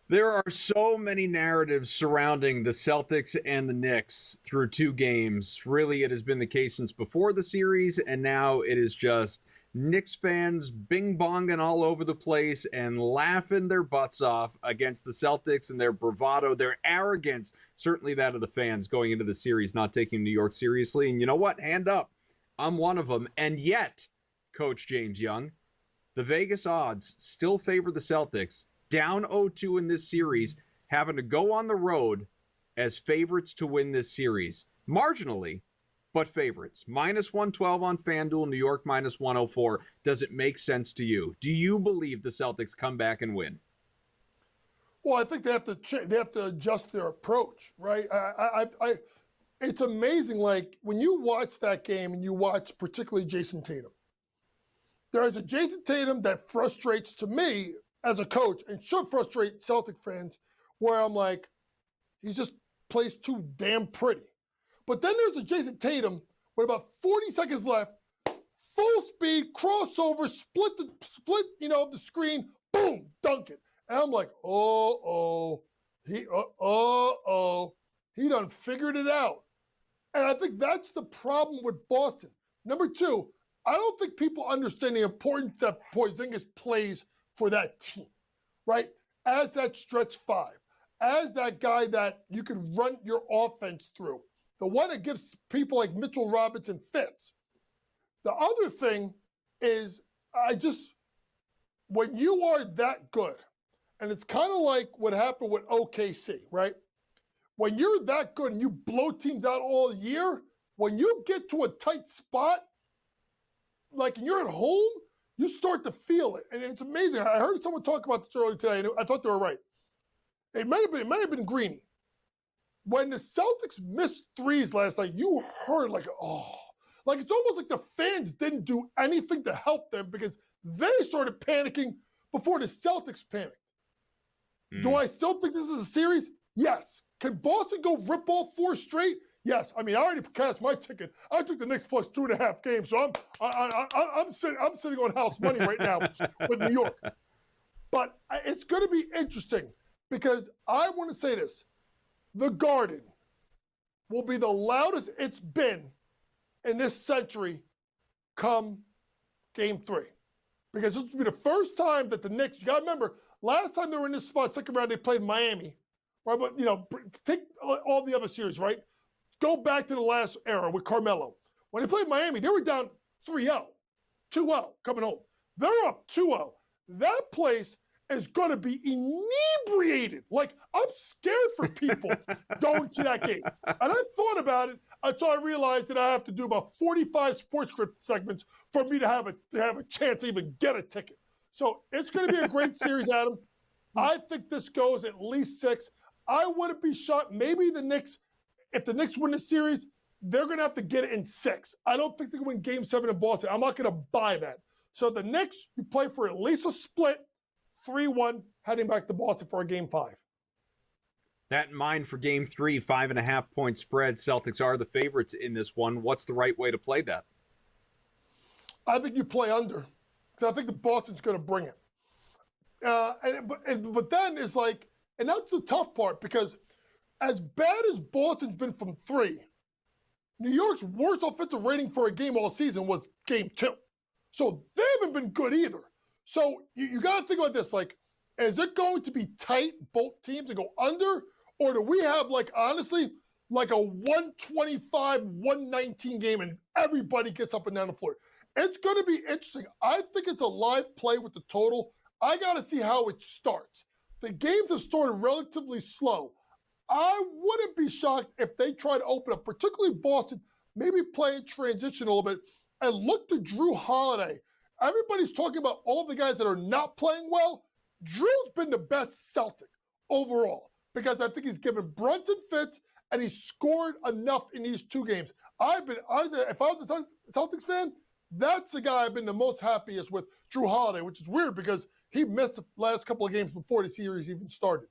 Speaker 9: There are so many narratives surrounding the Celtics and the Knicks through two games. Really, it has been the case since before the series, and now it is just Knicks fans bing-bonging all over the place and laughing their butts off against the Celtics and their bravado, their arrogance, certainly that of the fans going into the series, not taking New York seriously. And you know what? Hand up. I'm one of them. And yet, Coach James Young, the Vegas odds still favor the Celtics, down 0-2 in this series, having to go on the road as favorites to win this series. Marginally, but favorites. Minus 112 on FanDuel, New York minus 104. Does it make sense to you? Do you believe the Celtics come back and win?
Speaker 6: Well, I think they have to adjust their approach, right? It's amazing, like, when you watch that game and you watch particularly Jason Tatum, there is a Jason Tatum that frustrates, to me, as a coach, and should frustrate Celtic fans, where I'm like, he just plays too damn pretty. But then there's a Jason Tatum with about 40 seconds left, full speed, crossover, split the screen, boom, dunk it. And I'm like, he done figured it out. And I think that's the problem with Boston. Number two, I don't think people understand the importance that Porzingis plays for that team, right? As that stretch five, as that guy that you can run your offense through, the one that gives people like Mitchell Robinson fits. The other thing is, when you are that good, and it's kind of like what happened with OKC, right? When you're that good and you blow teams out all year, when you get to a tight spot, like, and you're at home, you start to feel it. And it's amazing. I heard someone talk about this earlier today, and I thought they were right. It might have been Greeny. When the Celtics missed threes last night, you heard like it's almost like the fans didn't do anything to help them because they started panicking before the Celtics panicked. Do I still think this is a series? Yes. Can Boston go rip all four straight? Yes. I mean, I already cast my ticket. I took the Knicks plus 2.5 games, so I'm sitting on house money right now with New York. But it's going to be interesting because I want to say this: the Garden will be the loudest it's been in this century come Game 3, because this will be the first time that the Knicks. You got to remember, last time they were in this spot, second round, they played Miami. Right, but take all the other series, right? Go back to the last era with Carmelo. When they played Miami, they were down 3-0, 2-0 coming home. They're up 2-0. That place is going to be inebriated. Like, I'm scared for people going to that game. And I thought about it until I realized that I have to do about 45 SportsGrid segments for me to have a chance to even get a ticket. So it's going to be a great series, Adam. I think this goes at least 6. I wouldn't be shocked. Maybe the Knicks, if the Knicks win the series, they're going to have to get it in 6. I don't think they can win Game 7 in Boston. I'm not going to buy that. So the Knicks, you play for at least a split, 3-1, heading back to Boston for a Game 5.
Speaker 9: That in mind for Game 3, 5.5-point spread. Celtics are the favorites in this one. What's the right way to play that?
Speaker 6: I think you play under, because I think the Boston's going to bring it. But then it's like, and that's the tough part, because as bad as Boston's been from 3, New York's worst offensive rating for a game all season was Game 2. So they haven't been good either. So you got to think about this. Like, is it going to be tight, both teams, and go under? Or do we have, like, honestly, like a 125, 119 game and everybody gets up and down the floor? It's going to be interesting. I think it's a live play with the total. I got to see how it starts. The games have started relatively slow. I wouldn't be shocked if they try to open up, particularly Boston, maybe play in transition a little bit, and look to Drew Holiday. Everybody's talking about all the guys that are not playing well. Drew's been the best Celtic overall because I think he's given Brunson fits and he's scored enough in these 2 games. Honestly, if I was a Celtics fan, that's the guy I've been the most happiest with, Drew Holiday, which is weird because he missed the last couple of games before the series even started.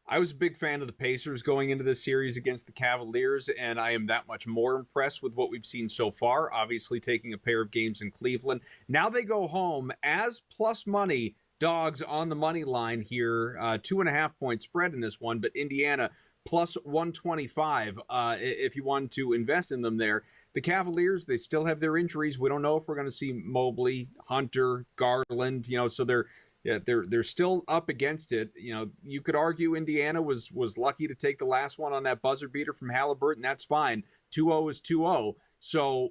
Speaker 9: I was a big fan of the Pacers going into this series against the Cavaliers, and I am that much more impressed with what we've seen so far, obviously taking a pair of games in Cleveland. Now they go home as plus money dogs on the money line here. 2.5-point spread in this one, but Indiana plus 125 if you want to invest in them there. The Cavaliers, they still have their injuries. We don't know if we're going to see Mobley, Hunter, Garland, so they're still up against it. You could argue Indiana was lucky to take the last one on that buzzer beater from Halliburton. That's fine. 2-0 is 2-0. So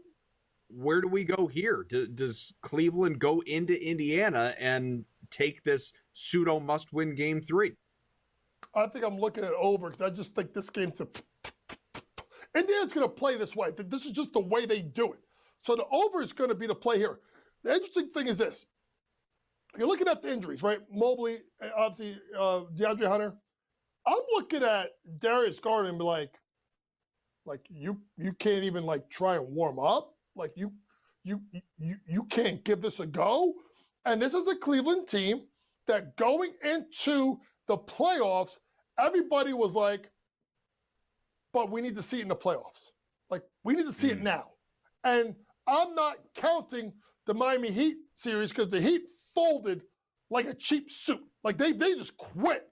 Speaker 9: where do we go here? Does Cleveland go into Indiana and take this pseudo must-win game 3?
Speaker 6: I think I'm looking at over because I just think this game's Indiana's going to play this way. This is just the way they do it. So the over is going to be the play here. The interesting thing is this. You're looking at the injuries, right? Mobley, obviously, DeAndre Hunter. I'm looking at Darius Garland and be like you can't even try and warm up. You can't give this a go. And this is a Cleveland team that going into the playoffs, everybody was like, but we need to see it in the playoffs. We need to see it now. And I'm not counting the Miami Heat series because the Heat folded like a cheap suit. They just quit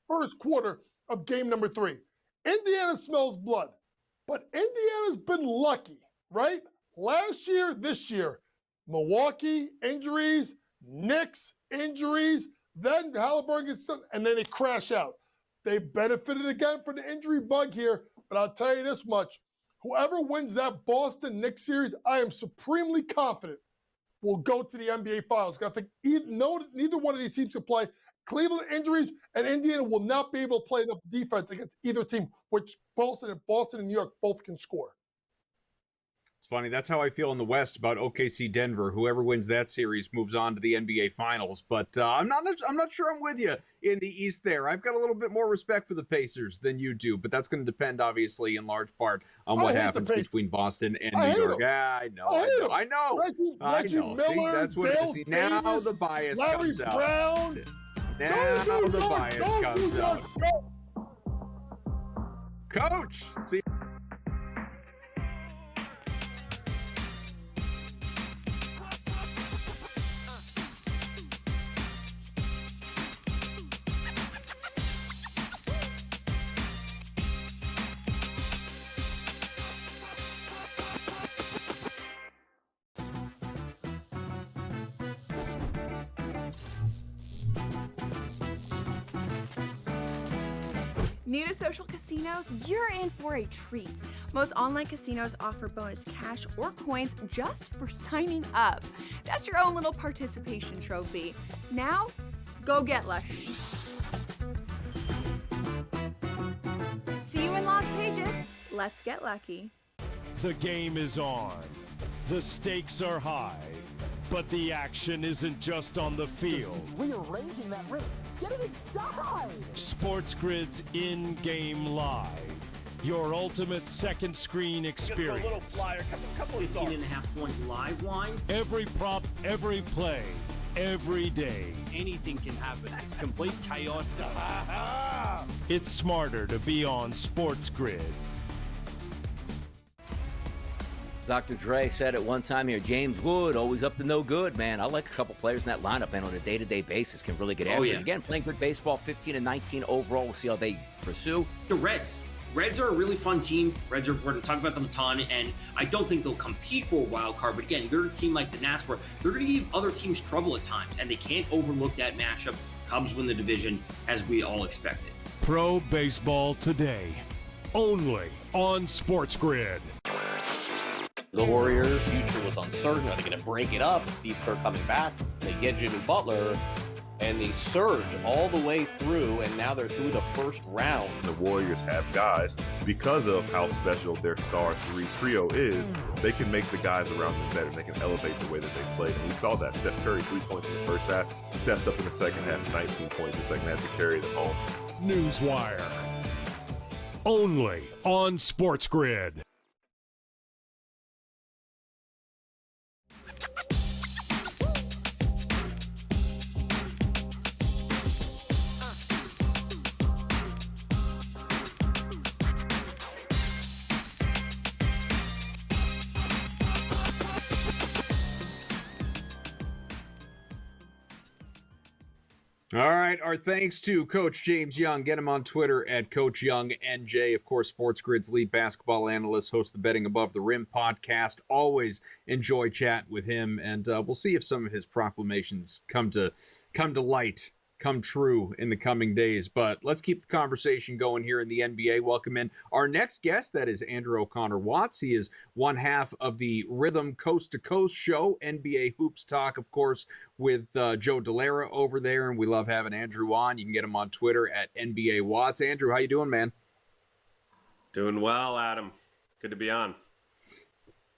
Speaker 6: first quarter of game number 3. Indiana smells blood. But Indiana's been lucky, right? Last year, this year, Milwaukee injuries, Knicks injuries, then Halliburton gets done, and then they crash out. They benefited again from the injury bug here, but I'll tell you this much. Whoever wins that Boston Knicks series, I am supremely confident will go to the NBA Finals. I think neither one of these teams can play. Cleveland injuries and Indiana will not be able to play enough defense against either team, which Boston and New York both can score.
Speaker 9: It's funny. That's how I feel in the West about OKC Denver. Whoever wins that series moves on to the NBA Finals. But I'm not sure I'm with you in the East there. I've got a little bit more respect for the Pacers than you do, but that's going to depend, obviously, in large part on what happens between Boston and New York. Yeah, I know.
Speaker 6: Reggie Miller,
Speaker 9: that's what it is. See, now the bias comes out.
Speaker 6: Brown.
Speaker 9: Now the bias comes out. Coach, see.
Speaker 1: New to social casinos? You're in for a treat. Most online casinos offer bonus cash or coins just for signing up. That's your own little participation trophy. Now, go get lucky. See you in Las Vegas. Let's get lucky.
Speaker 4: The game is on. The stakes are high. But the action isn't just on the field.
Speaker 7: He's rearranging that roof. Get it inside!
Speaker 4: SportsGrid's in-game live. Your ultimate second screen experience.
Speaker 8: A little flyer, couple of
Speaker 3: 18.5 points live line.
Speaker 4: Every prop, every play, every day.
Speaker 8: Anything can happen. It's complete chaos.
Speaker 4: It's smarter to be on SportsGrid.
Speaker 2: Dr. Dre said at one time here, James Wood, always up to no good, man. I like a couple players in that lineup, and on a day-to-day basis can really get after it. Again, playing good baseball, 15-19 overall. We'll see how they pursue.
Speaker 3: The Reds are a really fun team. We're going to talk about them a ton, and I don't think they'll compete for a wild card. But again, they're a team like the Nats where they're going to give other teams trouble at times, and they can't overlook that matchup. Cubs win the division, as we all expected.
Speaker 4: Pro baseball today, only on SportsGrid.
Speaker 14: The Warriors' future was uncertain. Are they going to break it up? Steve Kerr coming back. They get Jimmy Butler, and they surge all the way through, and now they're through the first round.
Speaker 15: The Warriors have guys, because of how special their star trio is, they can make the guys around them better. They can elevate the way that they play. And we saw that. Steph Curry, 3 points in the first half, steps up in the second half, 19 points in the second half to carry them home.
Speaker 4: Newswire. Only on SportsGrid.
Speaker 9: All right. Our thanks to Coach James Young. Get him on Twitter at Coach Young NJ. Of course, SportsGrid's lead basketball analyst, hosts the Betting Above the Rim podcast. Always enjoy chatting with him, and we'll see if some of his proclamations come to light, come true in the coming days. But let's keep the conversation going here in the NBA. Welcome in our next guest. That is Andrew O'Connor-Watts. He is one half of the Rhythm Coast to Coast show, NBA Hoops Talk, of course, with Joe Delera over there. And we love having Andrew on. You can get him on Twitter at NBA Watts. Andrew, how you doing, man?
Speaker 17: Doing well, Adam. Good to be on.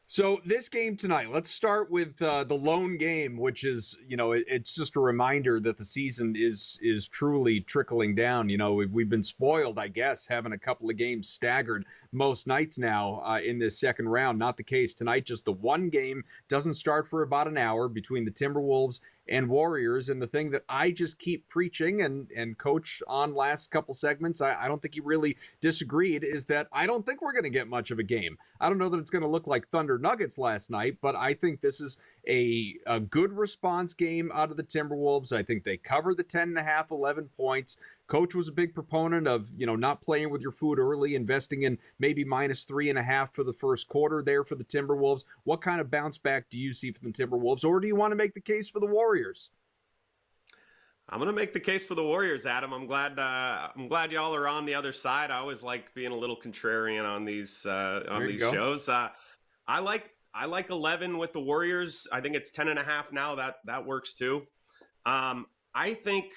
Speaker 9: So this game tonight, let's start with the lone game, which is, it's just a reminder that the season is truly trickling down. We've been spoiled, I guess, having a couple of games staggered most nights now in this second round. Not the case tonight. Just the one game doesn't start for about an hour between the Timberwolves and Warriors. And the thing that I just keep preaching and Coach on last couple segments, I don't think he really disagreed, is that I don't think we're going to get much of a game. I don't know that it's going to look like Thunder Nuggets last night, but I think this is a good response game out of the Timberwolves. I think they cover the 10.5, 11 points. Coach was a big proponent of, not playing with your food early, investing in maybe -3.5 for the first quarter there for the Timberwolves. What kind of bounce back do you see for the Timberwolves, or do you want to make the case for the Warriors?
Speaker 17: I'm going to make the case for the Warriors, Adam. I'm glad y'all are on the other side. I always like being a little contrarian on these shows. I like 11 with the Warriors. I think it's 10.5 now. That works too. I think,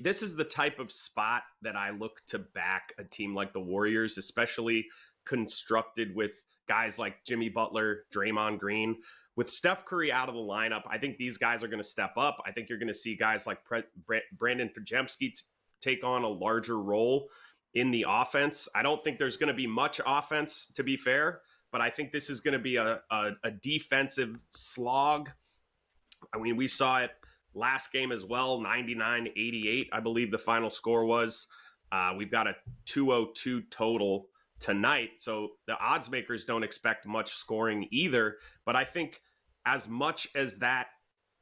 Speaker 17: this is the type of spot that I look to back a team like the Warriors, especially constructed with guys like Jimmy Butler, Draymond Green. With Steph Curry out of the lineup, I think these guys are going to step up. I think you're going to see guys like Brandon Pajemski take on a larger role in the offense. I don't think there's going to be much offense, to be fair, but I think this is going to be a defensive slog. I mean, we saw it last game as well, 99-88, I believe the final score was. We've got a 202 total tonight, so the odds makers don't expect much scoring either. But I think as much as that,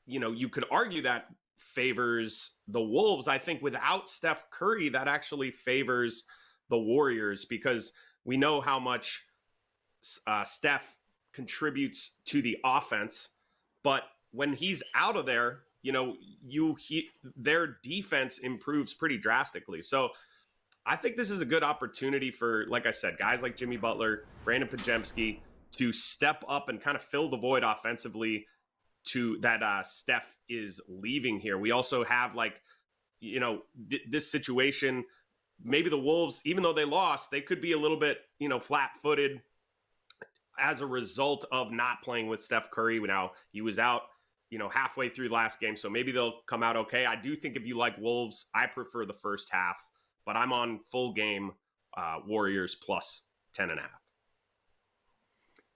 Speaker 17: you could argue that favors the Wolves, I think without Steph Curry, that actually favors the Warriors, because we know how much Steph contributes to the offense, but when he's out of there, their defense improves pretty drastically. So I think this is a good opportunity for, like I said, guys like Jimmy Butler, Brandon Pajemski to step up and kind of fill the void offensively to that Steph is leaving here. We also have this situation. Maybe the Wolves, even though they lost, they could be a little bit, flat-footed as a result of not playing with Steph Curry. Now, he was out halfway through last game, so maybe they'll come out okay. I do think if you like Wolves, I prefer the first half, but I'm on full game Warriors plus 10.5.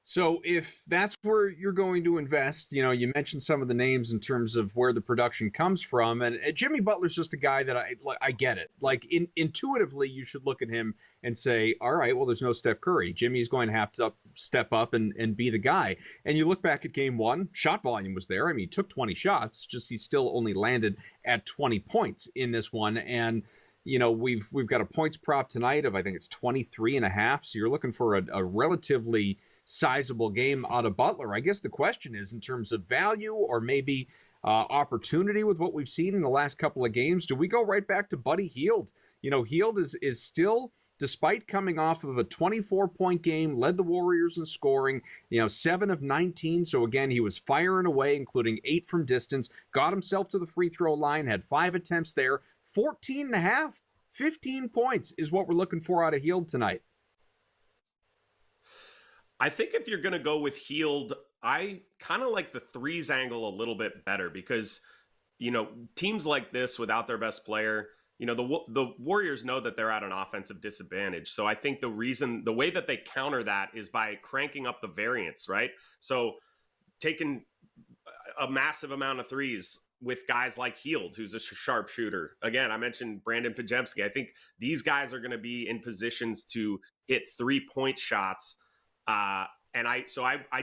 Speaker 9: So if that's where you're going to invest, you mentioned some of the names in terms of where the production comes from, and Jimmy Butler's just a guy that I get it. Like intuitively, you should look at him and say, all right, well, there's no Steph Curry. Jimmy's going to have to step up and be the guy. And you look back at game one, shot volume was there. I mean, he took 20 shots, just he still only landed at 20 points in this one. And we've got a points prop tonight of, I think it's 23.5. So you're looking for a relatively sizable game out of Butler. I guess the question is, in terms of value or maybe opportunity with what we've seen in the last couple of games, do we go right back to Buddy Hield? Hield is still, despite coming off of a 24-point game, led the Warriors in scoring, 7 of 19. So again, he was firing away, including 8 from distance, got himself to the free throw line, had 5 attempts there, 14.5, 15 points is what we're looking for out of Hield tonight.
Speaker 17: I think if you're going to go with Hield, I kind of like the threes angle a little bit better, because, teams like this without their best player, the Warriors know that they're at an offensive disadvantage. So I think the way that they counter that is by cranking up the variance, right? So taking a massive amount of threes with guys like Hield, who's a sharp shooter. Again, I mentioned Brandon Pajemski. I think these guys are going to be in positions to hit 3-point shots. And I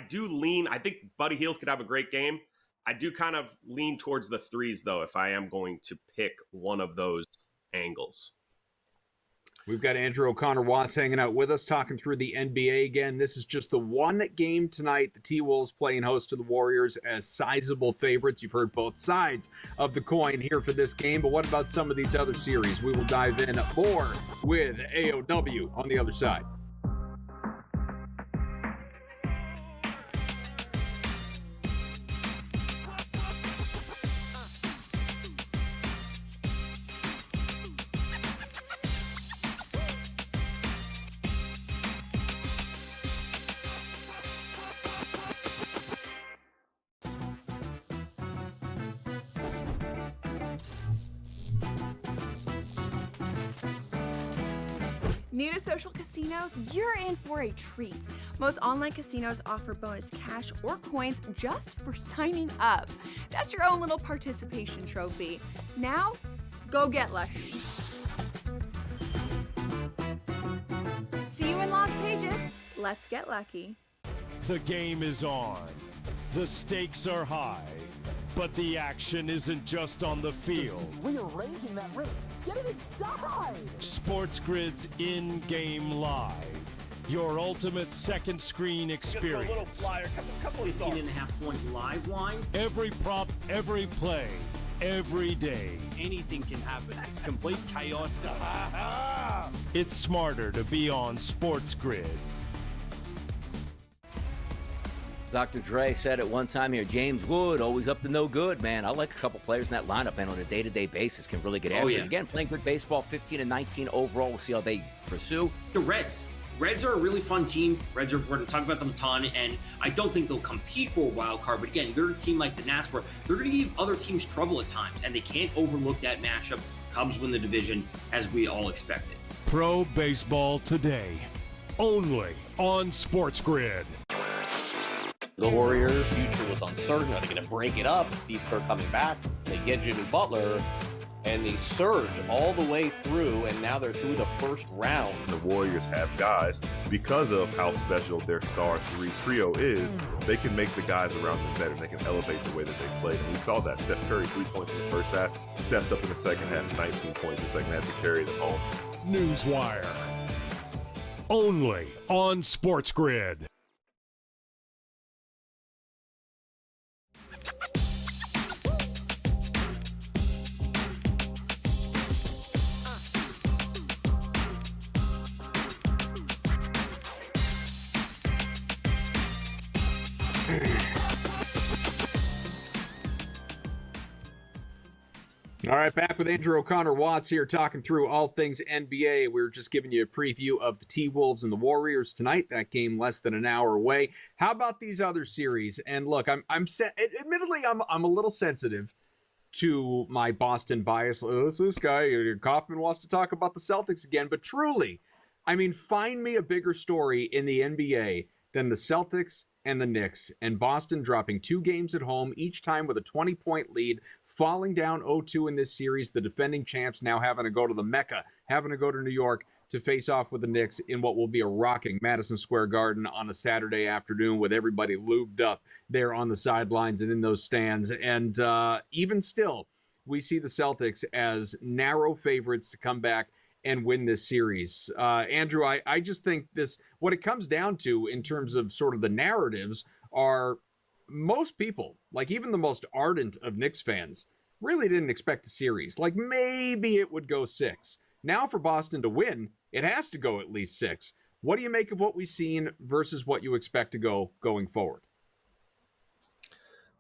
Speaker 17: do lean, I think Buddy Hield could have a great game. I do kind of lean towards the threes, though, if I am going to pick one of those angles.
Speaker 9: We've got Andrew O'Connor Watts hanging out with us, talking through the NBA again. This is just the one game tonight. The T-Wolves playing host to the Warriors as sizable favorites. You've heard both sides of the coin here for this game, but what about some of these other series? We will dive in more with AOW on the other side.
Speaker 1: New to social casinos? You're in for a treat. Most online casinos offer bonus cash or coins just for signing up. That's your own little participation trophy. Now, go get lucky. See you in Las Vegas. Let's get lucky.
Speaker 4: The game is on. The stakes are high. But the action isn't just on the field.
Speaker 7: Rearranging that roof. Get it inside!
Speaker 4: SportsGrid's in-game live. Your ultimate second screen experience.
Speaker 8: Just a little flyer, couple of
Speaker 3: 18.5 point live line.
Speaker 4: Every prop, every play, every day.
Speaker 8: Anything can happen. That's complete chaos.
Speaker 4: It's smarter to be on SportsGrid.
Speaker 2: Dr. Dre said at one time here, James Wood, always up to no good, man. I like a couple players in that lineup, and on a day-to-day basis can really get after it. Again, playing good baseball, 15 and 19 overall. We'll see how they pursue.
Speaker 3: The Reds. Reds are a really fun team. Reds are, we're going to talk about them a ton, and I don't think they'll compete for a wild card. But again, they're a team like the Nats where they're going to give other teams trouble at times, and they can't overlook that matchup. Cubs win the division, as we all expected.
Speaker 4: Pro baseball today, only on SportsGrid.
Speaker 14: The Warriors' future was uncertain. Are they going to break it up? Steve Kerr coming back. They get Jimmy Butler, and they surge all the way through, and now they're through the first round.
Speaker 15: The Warriors have guys, because of how special their star trio is, they can make the guys around them better. They can elevate the way that they play. And we saw that. Steph Curry, 3 points in the first half, steps up in the second half, 19 points in the second half to carry them home.
Speaker 4: Newswire. Only on SportsGrid.
Speaker 9: All right, back with Andrew O'Connor Watts here, talking through all things NBA. We were just giving you a preview of the T-Wolves and the Warriors tonight. That game less than an hour away. How about these other series? And look, admittedly, I'm a little sensitive to my Boston bias. Oh, this guy Kaufman wants to talk about the Celtics again, but truly, I mean, find me a bigger story in the NBA than the Celtics and the Knicks, and Boston dropping 2 games at home, each time with a 20-point lead, falling down 0-2 in this series. The defending champs now having to go to the Mecca, having to go to New York to face off with the Knicks in what will be a rocking Madison Square Garden on a Saturday afternoon with everybody lubed up there on the sidelines and in those stands. And even still, we see the Celtics as narrow favorites to come back and win this series. Andrew, I just think what it comes down to in terms of sort of the narratives are most people, like even the most ardent of Knicks fans, really didn't expect a series. Like maybe it would go 6. Now for Boston to win, it has to go at least 6. What do you make of what we've seen versus what you expect to go going forward?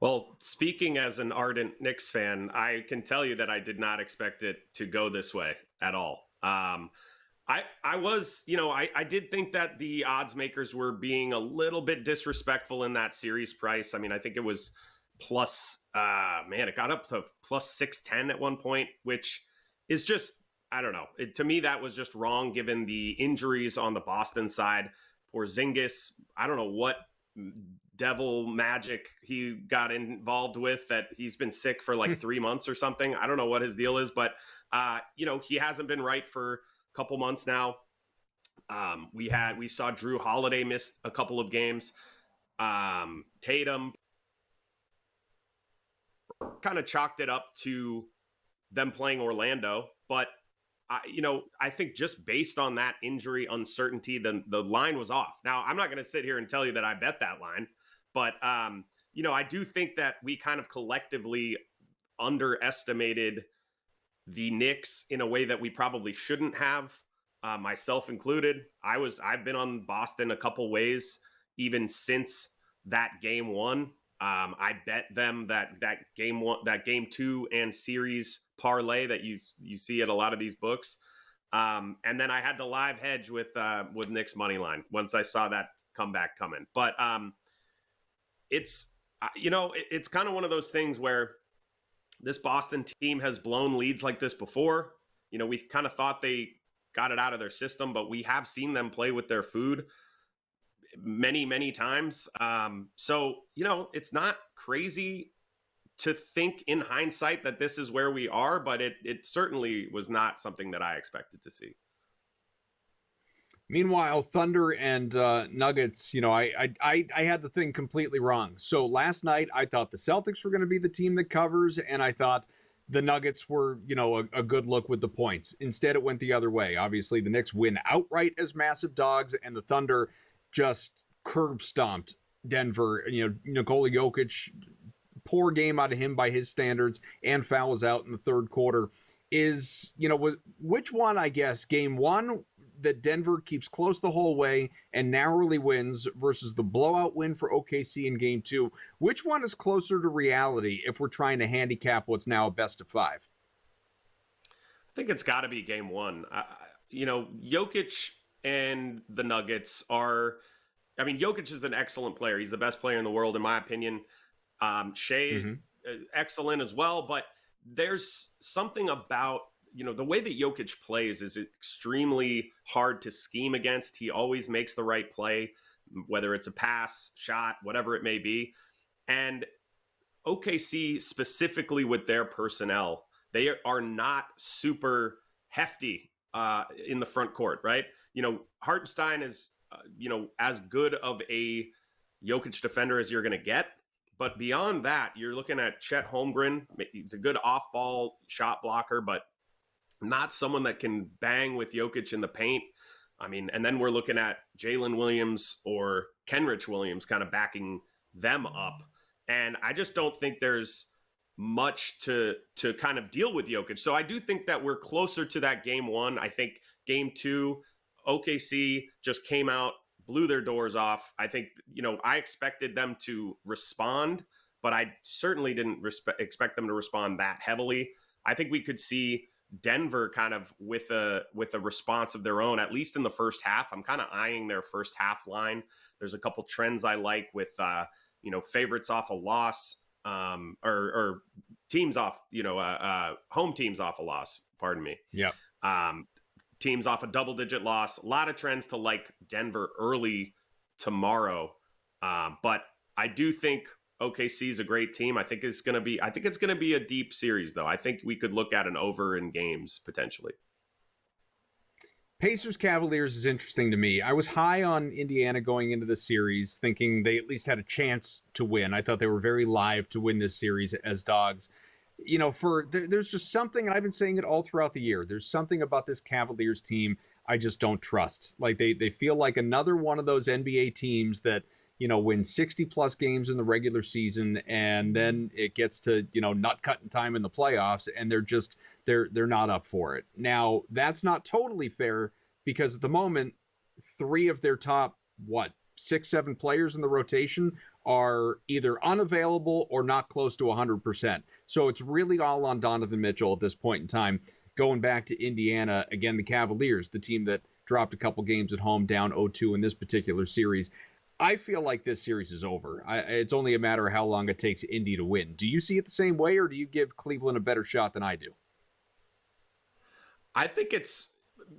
Speaker 17: Well, speaking as an ardent Knicks fan, I can tell you that I did not expect it to go this way at all. I was, I did think that the odds makers were being a little bit disrespectful in that series price. I mean, I think it was it got up to plus 610 at one point, which is just, I don't know. To me, that was just wrong given the injuries on the Boston side. Porzingis, I don't know what devil magic he got involved with, that he's been sick for like 3 months or something. I don't know what his deal is, but he hasn't been right for a couple months now. We saw Drew Holiday miss a couple of games. Tatum kind of chalked it up to them playing Orlando, but I think just based on that injury uncertainty, the line was off. Now, I'm not going to sit here and tell you that I bet that line, but I do think that we kind of collectively underestimated the Knicks in a way that we probably shouldn't have, myself included. I've been on Boston a couple ways even since that game one. I bet them that game two and series parlay that you see at a lot of these books. And then I had to live hedge with Knicks money line once I saw that comeback coming. But it's kind of one of those things where this Boston team has blown leads like this before. We've kind of thought they got it out of their system, but we have seen them play with their food many, many times. So, it's not crazy to think in hindsight that this is where we are, but it certainly was not something that I expected to see.
Speaker 9: Meanwhile, Thunder and Nuggets, I had the thing completely wrong. So last night, I thought the Celtics were going to be the team that covers, and I thought the Nuggets were, a good look with the points. Instead, it went the other way. Obviously, the Knicks win outright as massive dogs, and the Thunder just curb stomped Denver. Nikola Jokic, poor game out of him by his standards, and fouls out in the third quarter. Which one, I guess, game one that Denver keeps close the whole way and narrowly wins versus the blowout win for OKC in game two? Which one is closer to reality if we're trying to handicap what's now a best of five?
Speaker 17: I think it's got to be game one. Jokic and the Nuggets Jokic is an excellent player. He's the best player in the world, in my opinion. Shea, excellent as well, but there's something about, the way that Jokic plays is extremely hard to scheme against. He always makes the right play, whether it's a pass, shot, whatever it may be. And OKC, specifically with their personnel, they are not super hefty in the front court, right? Hartenstein is, as good of a Jokic defender as you're going to get. But beyond that, you're looking at Chet Holmgren. He's a good off-ball shot blocker, but not someone that can bang with Jokic in the paint. And then we're looking at Jalen Williams or Kenrich Williams kind of backing them up. And I just don't think there's much to kind of deal with Jokic. So I do think that we're closer to that game one. I think game two, OKC just came out, blew their doors off. I think, I expected them to respond, but I certainly didn't expect them to respond that heavily. I think we could see Denver kind of with a response of their own, at least in the first half. I'm kind of eyeing their first half line. There's a couple trends I like with, favorites off a loss, or teams off, home teams off a loss, pardon me.
Speaker 9: Yeah.
Speaker 17: Teams off a double-digit loss. A lot of trends to like Denver early tomorrow. But I do think OKC is a great team. I think it's going to be a deep series, though. I think we could look at an over in games, potentially.
Speaker 9: Pacers Cavaliers is interesting to me. I was high on Indiana going into the series, thinking they at least had a chance to win. I thought they were very live to win this series as dogs. There's just something, and I've been saying it all throughout the year, there's something about this Cavaliers team I just don't trust. Like they feel like another one of those NBA teams that, win 60 plus games in the regular season, and then it gets to, nut cutting time in the playoffs, and they're not up for it. Now, that's not totally fair, because at the moment, 3 of their top, 6-7 players in the rotation are either unavailable or not close to 100%. So it's really all on Donovan Mitchell at this point in time. Going back to Indiana, again, the Cavaliers, the team that dropped a couple games at home, down 0-2 in this particular series. I feel like this series is over. It's only a matter of how long it takes Indy to win. Do you see it the same way, or do you give Cleveland a better shot than I do?
Speaker 17: I think it's,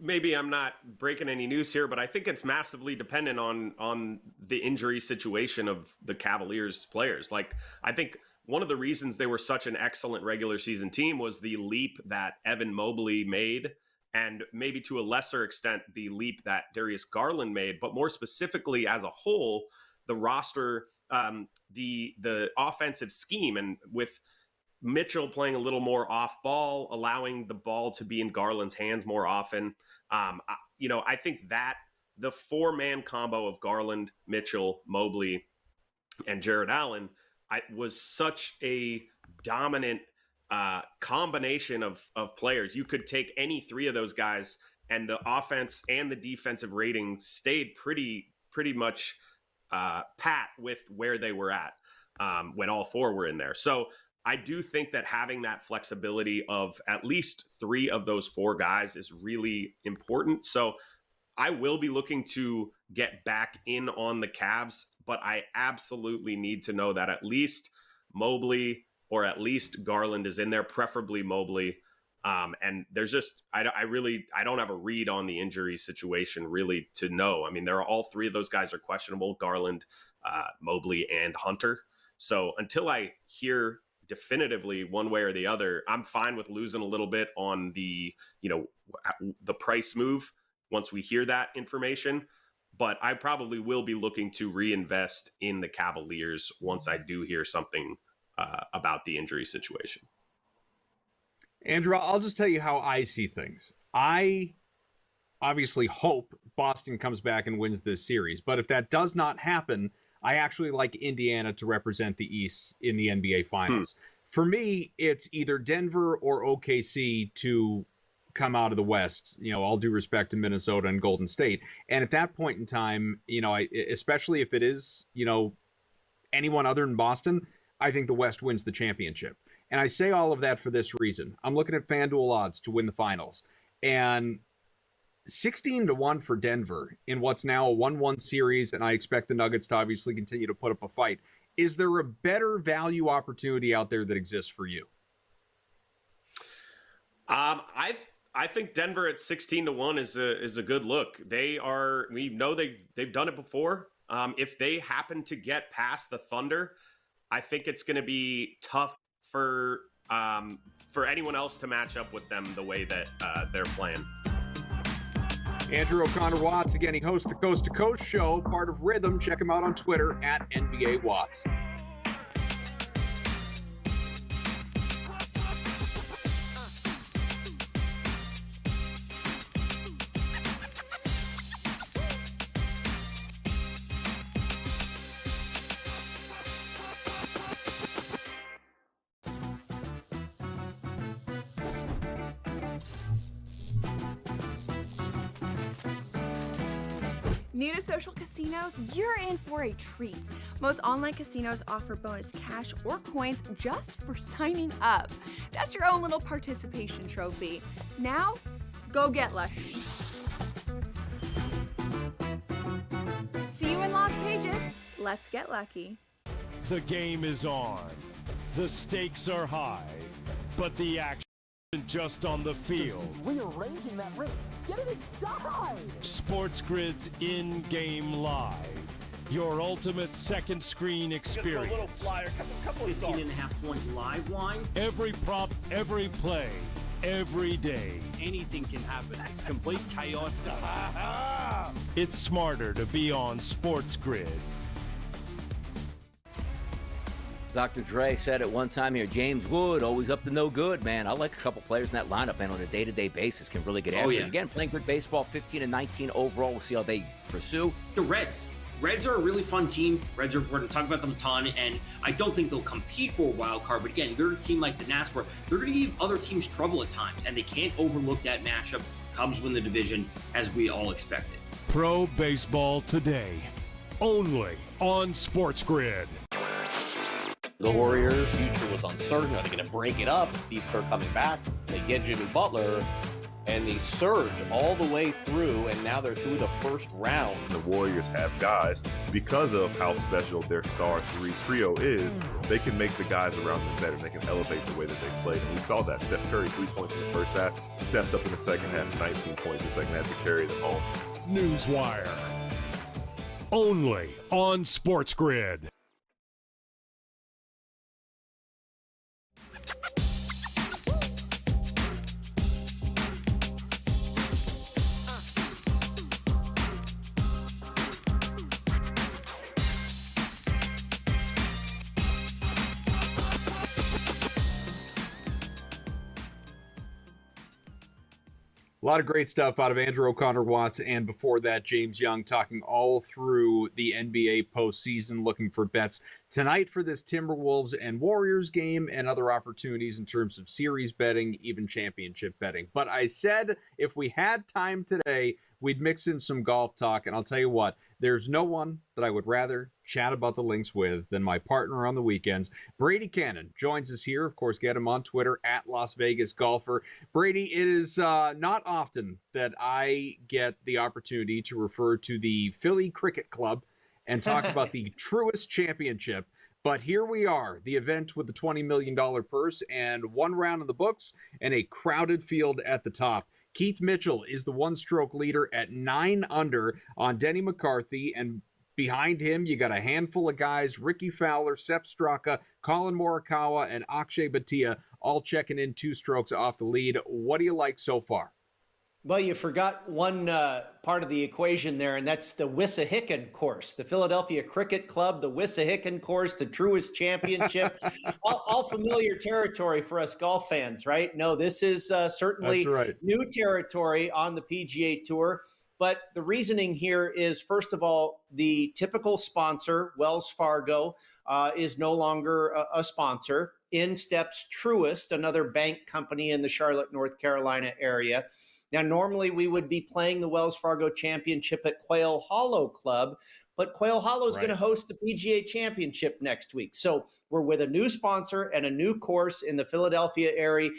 Speaker 17: maybe I'm not breaking any news here, but I think it's massively dependent on the injury situation of the Cavaliers players. Like, I think one of the reasons they were such an excellent regular season team was the leap that Evan Mobley made, and maybe to a lesser extent, the leap that Darius Garland made, but more specifically as a whole, the roster, the offensive scheme. And with Mitchell playing a little more off ball, allowing the ball to be in Garland's hands more often. I think that the 4-man combo of Garland, Mitchell, Mobley, and Jared Allen was such a dominant combination of players. You could take any 3 of those guys, and the offense and the defensive rating stayed pretty much pat with where they were at when all 4 were in there. So I do think that having that flexibility of at least 3 of those 4 guys is really important. So I will be looking to get back in on the Cavs, but I absolutely need to know that at least Mobley or at least Garland is in there, preferably Mobley. And there's just, I don't have a read on the injury situation really to know. I mean, all 3 of those guys are questionable: Garland, Mobley, and Hunter. So until I hear definitively one way or the other, I'm fine with losing a little bit on the price move once we hear that information. But I probably will be looking to reinvest in the Cavaliers once I do hear something about the injury situation.
Speaker 9: Andrew, I'll just tell you how I see things. I obviously hope Boston comes back and wins this series, but if that does not happen, I actually like Indiana to represent the East in the NBA Finals. For me, it's either Denver or OKC to come out of the West, all due respect to Minnesota and Golden State. And at that point in time, especially if it is, anyone other than Boston, I think the West wins the championship. And I say all of that for this reason. I'm looking at FanDuel odds to win the finals. And 16-1 for Denver in what's now a 1-1 series, and I expect the Nuggets to obviously continue to put up a fight. Is there a better value opportunity out there that exists for you?
Speaker 17: I think Denver at 16-1 is a good look. We know they've done it before. If they happen to get past the Thunder, I think it's going to be tough for anyone else to match up with them the way that they're playing.
Speaker 9: Andrew O'Connor-Watts, again, he hosts the Coast to Coast show, part of Rhythm. Check him out on Twitter at NBA Watts.
Speaker 1: New to social casinos? You're in for a treat. Most online casinos offer bonus cash or coins just for signing up. That's your own little participation trophy. Now, go get lucky. See you in Las Vegas. Let's get lucky.
Speaker 4: The game is on. The stakes are high, but the action isn't just on the field.
Speaker 7: He's rearranging that roof. Get it inside!
Speaker 4: SportsGrid's in-game live. Your ultimate second screen experience.
Speaker 8: Just a little flyer, couple of
Speaker 3: 15.5-point live line.
Speaker 4: Every prop, every play, every day.
Speaker 8: Anything can happen. It's complete chaos.
Speaker 4: It's smarter to be on SportsGrid.
Speaker 2: Dr. Dre said at one time here, James Wood, always up to no good, man. I like a couple players in that lineup, man, on a day-to-day basis can really get after it. Again, playing good baseball, 15-19 overall. We'll see how they pursue.
Speaker 3: The Reds are a really fun team. We're going to talk about them a ton, and I don't think they'll compete for a wild card. But again, they're a team like the Nats where they're going to give other teams trouble at times, and they can't overlook that matchup. Cubs win the division, as we all expected.
Speaker 4: Pro baseball today, only on SportsGrid.
Speaker 14: The Warriors' future was uncertain. Are they going to break it up? Steve Kerr coming back. They get Jimmy Butler, and they surge all the way through, and now they're through the first round.
Speaker 15: The Warriors have guys, because of how special their star trio is, they can make the guys around them better. They can elevate the way that they play. And we saw that. Steph Curry, 3 points in the first half, steps up in the second half, 19 points in the second half to carry them home.
Speaker 4: Newswire. Only on SportsGrid.
Speaker 9: A lot of great stuff out of Andrew O'Connor Watts, and before that, James Young talking all through the NBA postseason, looking for bets tonight for this Timberwolves and Warriors game and other opportunities in terms of series betting, even championship betting. But I said if we had time today, we'd mix in some golf talk, and I'll tell you what, there's no one that I would rather chat about the links with than my partner on the weekends. Brady Cannon joins us here. Of course, get him on Twitter at Las Vegas Golfer. Brady, it is not often that I get the opportunity to refer to the Philly Cricket Club and talk about the Truist Championship. But here we are, the event with the $20 million purse and one round in the books and a crowded field at the top. Keith Mitchell is the one-stroke leader at 9 under on Denny McCarthy, and behind him, you got a handful of guys, Ricky Fowler, Sepp Straka, Colin Morikawa, and Akshay Bhatia, all checking in 2 strokes off the lead. What do you like so far?
Speaker 18: Well, you forgot one part of the equation there, and that's the Wissahickon course, the Philadelphia Cricket Club, the Wissahickon course, the Truist Championship, all familiar territory for us golf fans, right? No, this is certainly new territory on the PGA Tour. But the reasoning here is, first of all, the typical sponsor, Wells Fargo, is no longer a sponsor. In steps Truist, another bank company in the Charlotte, North Carolina area. Now, normally we would be playing the Wells Fargo Championship at Quail Hollow Club, but Quail Hollow is going to host the PGA Championship next week. So we're with a new sponsor and a new course in the Philadelphia area,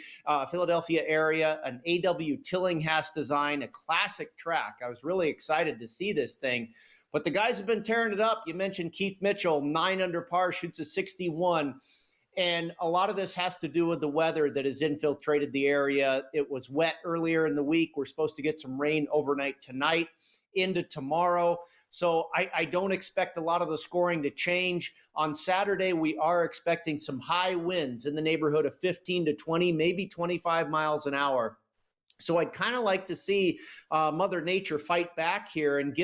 Speaker 18: an A.W. Tillinghast design, a classic track. I was really excited to see this thing. But the guys have been tearing it up. You mentioned Keith Mitchell, 9 under par, shoots a 61. And a lot of this has to do with the weather that has infiltrated the area. It was wet earlier in the week. We're supposed to get some rain overnight tonight into tomorrow. So I don't expect a lot of the scoring to change. On Saturday, we are expecting some high winds in the neighborhood of 15 to 20, maybe 25 miles an hour. So I'd kind of like to see Mother Nature fight back here and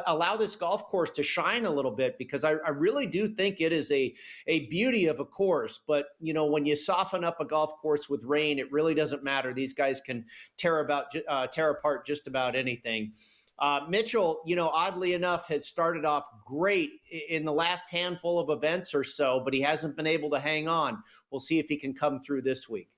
Speaker 18: allow this golf course to shine a little bit, because I really do think it is a beauty of a course. But, you know, when you soften up a golf course with rain, it really doesn't matter. These guys can tear apart just about anything. Mitchell, you know, oddly enough, has started off great in the last handful of events or so, but he hasn't been able to hang on. We'll see if he can come through this week.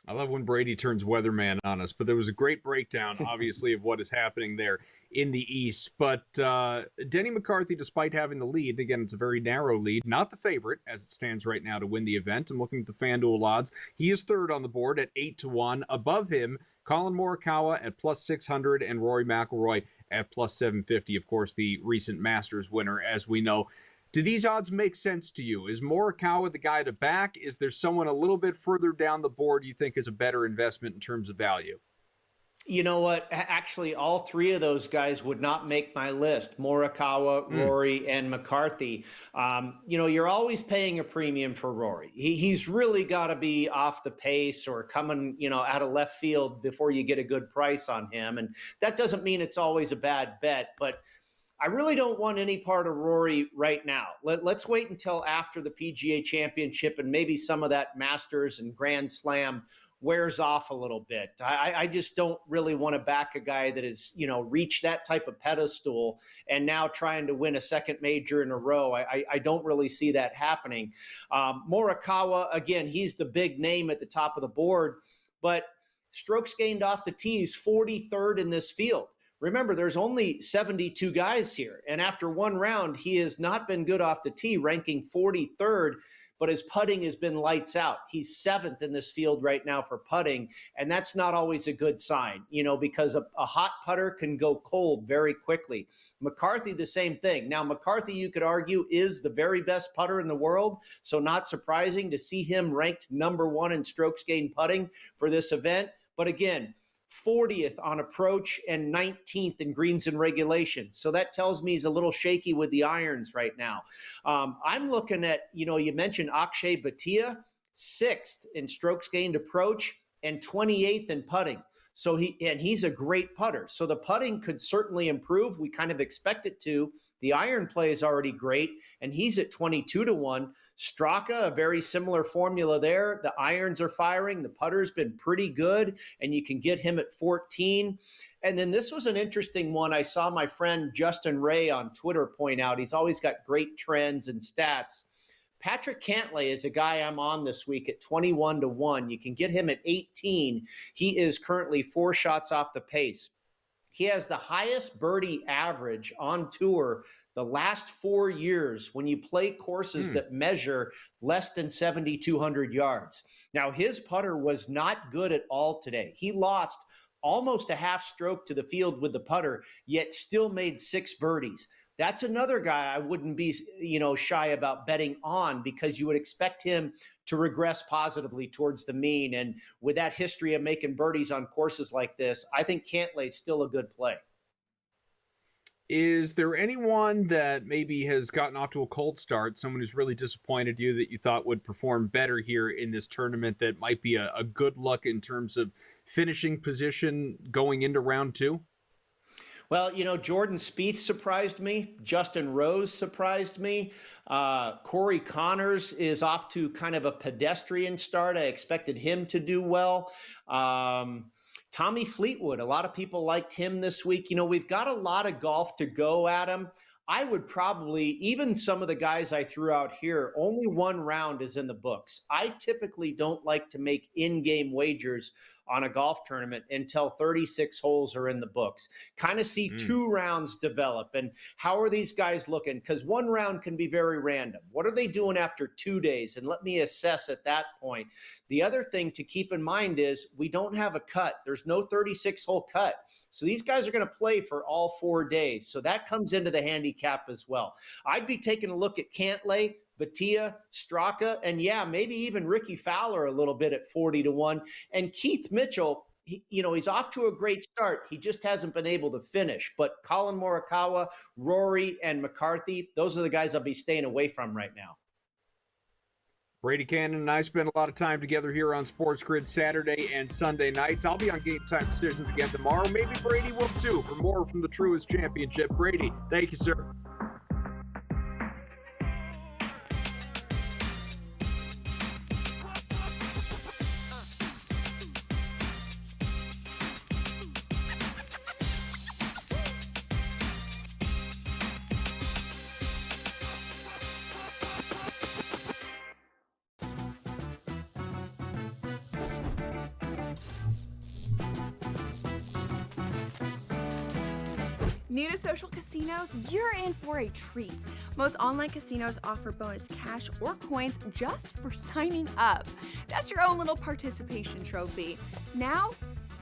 Speaker 9: I love when Brady turns weatherman on us, but there was a great breakdown, obviously, of what is happening there in the East. But Denny McCarthy, despite having the lead, again, it's a very narrow lead, not the favorite as it stands right now to win the event. I'm looking at the FanDuel odds. He is third on the board at 8-1. Above him, Colin Morikawa at plus 600 and Rory McIlroy at plus 750. Of course, the recent Masters winner, as we know. Do these odds make sense to you? Is Morikawa the guy to back? Is there someone a little bit further down the board you think is a better investment in terms of value?
Speaker 18: You know what? Actually, all 3 of those guys would not make my list. Morikawa, Rory, and McCarthy. You know, you're always paying a premium for Rory. He's really got to be off the pace or coming, you know, out of left field before you get a good price on him. And that doesn't mean it's always a bad bet, but I really don't want any part of Rory right now. Let's wait until after the PGA Championship and maybe some of that Masters and Grand Slam wears off a little bit. I just don't really want to back a guy that has, you know, reached that type of pedestal and now trying to win a second major in a row. I don't really see that happening. Morikawa, again, he's the big name at the top of the board, but strokes gained off the tee, he's 43rd in this field. Remember, there's only 72 guys here, and after one round, he has not been good off the tee, ranking 43rd, but his putting has been lights out. He's 7th in this field right now for putting, and that's not always a good sign, you know, because a hot putter can go cold very quickly. McCarthy, the same thing. Now, McCarthy, you could argue, is the very best putter in the world, so not surprising to see him ranked number 1 in strokes gained putting for this event. But again, 40th on approach and 19th in greens and regulation. So that tells me he's a little shaky with the irons right now. I'm looking at, you know, you mentioned Akshay Bhatia, 6th in strokes gained approach and 28th in putting. So he's a great putter. So the putting could certainly improve. We kind of expect it to. The iron play is already great, and he's at 22-1. Straka, a very similar formula there. The irons are firing. The putter's been pretty good, and you can get him at 14. And then this was an interesting one. I saw my friend Justin Ray on Twitter point out. He's always got great trends and stats. Patrick Cantlay is a guy I'm on this week at 21-1. You can get him at 18. He is currently 4 shots off the pace. He has the highest birdie average on tour the last 4 years when you play courses that measure less than 7,200 yards. Now, his putter was not good at all today. He lost almost a half stroke to the field with the putter, yet still made 6 birdies. That's another guy I wouldn't be, shy about betting on, because you would expect him to regress positively towards the mean. And with that history of making birdies on courses like this, I think Cantlay's still a good play.
Speaker 9: Is there anyone that maybe has gotten off to a cold start, someone who's really disappointed you that you thought would perform better here in this tournament, that might be a good look in terms of finishing position going into round 2?
Speaker 18: Well, Jordan Spieth surprised me. Justin Rose surprised me. Corey Connors is off to kind of a pedestrian start. I expected him to do well. Tommy Fleetwood, a lot of people liked him this week. We've got a lot of golf to go at him. I would probably, even some of the guys I threw out here, only 1 round is in the books. I typically don't like to make in-game wagers on a golf tournament until 36 holes are in the books. Kind of see 2 rounds develop. And how are these guys looking? Because 1 round can be very random. What are they doing after 2 days? And let me assess at that point. The other thing to keep in mind is we don't have a cut. There's no 36-hole cut. So these guys are going to play for all 4 days. So that comes into the handicap as well. I'd be taking a look at Cantlay, Batia, Straka, and maybe even Ricky Fowler a little bit at 40-1. And Keith Mitchell, he's off to a great start. He just hasn't been able to finish. But Colin Morikawa, Rory, and McCarthy, those are the guys I'll be staying away from right now.
Speaker 9: Brady Cannon and I spend a lot of time together here on SportsGrid Saturday and Sunday nights. I'll be on Game Time Decisions again tomorrow. Maybe Brady will too, for more from the Truist Championship. Brady, thank you, sir.
Speaker 1: New to social casinos? You're in for a treat. Most online casinos offer bonus cash or coins just for signing up. That's your own little participation trophy. Now,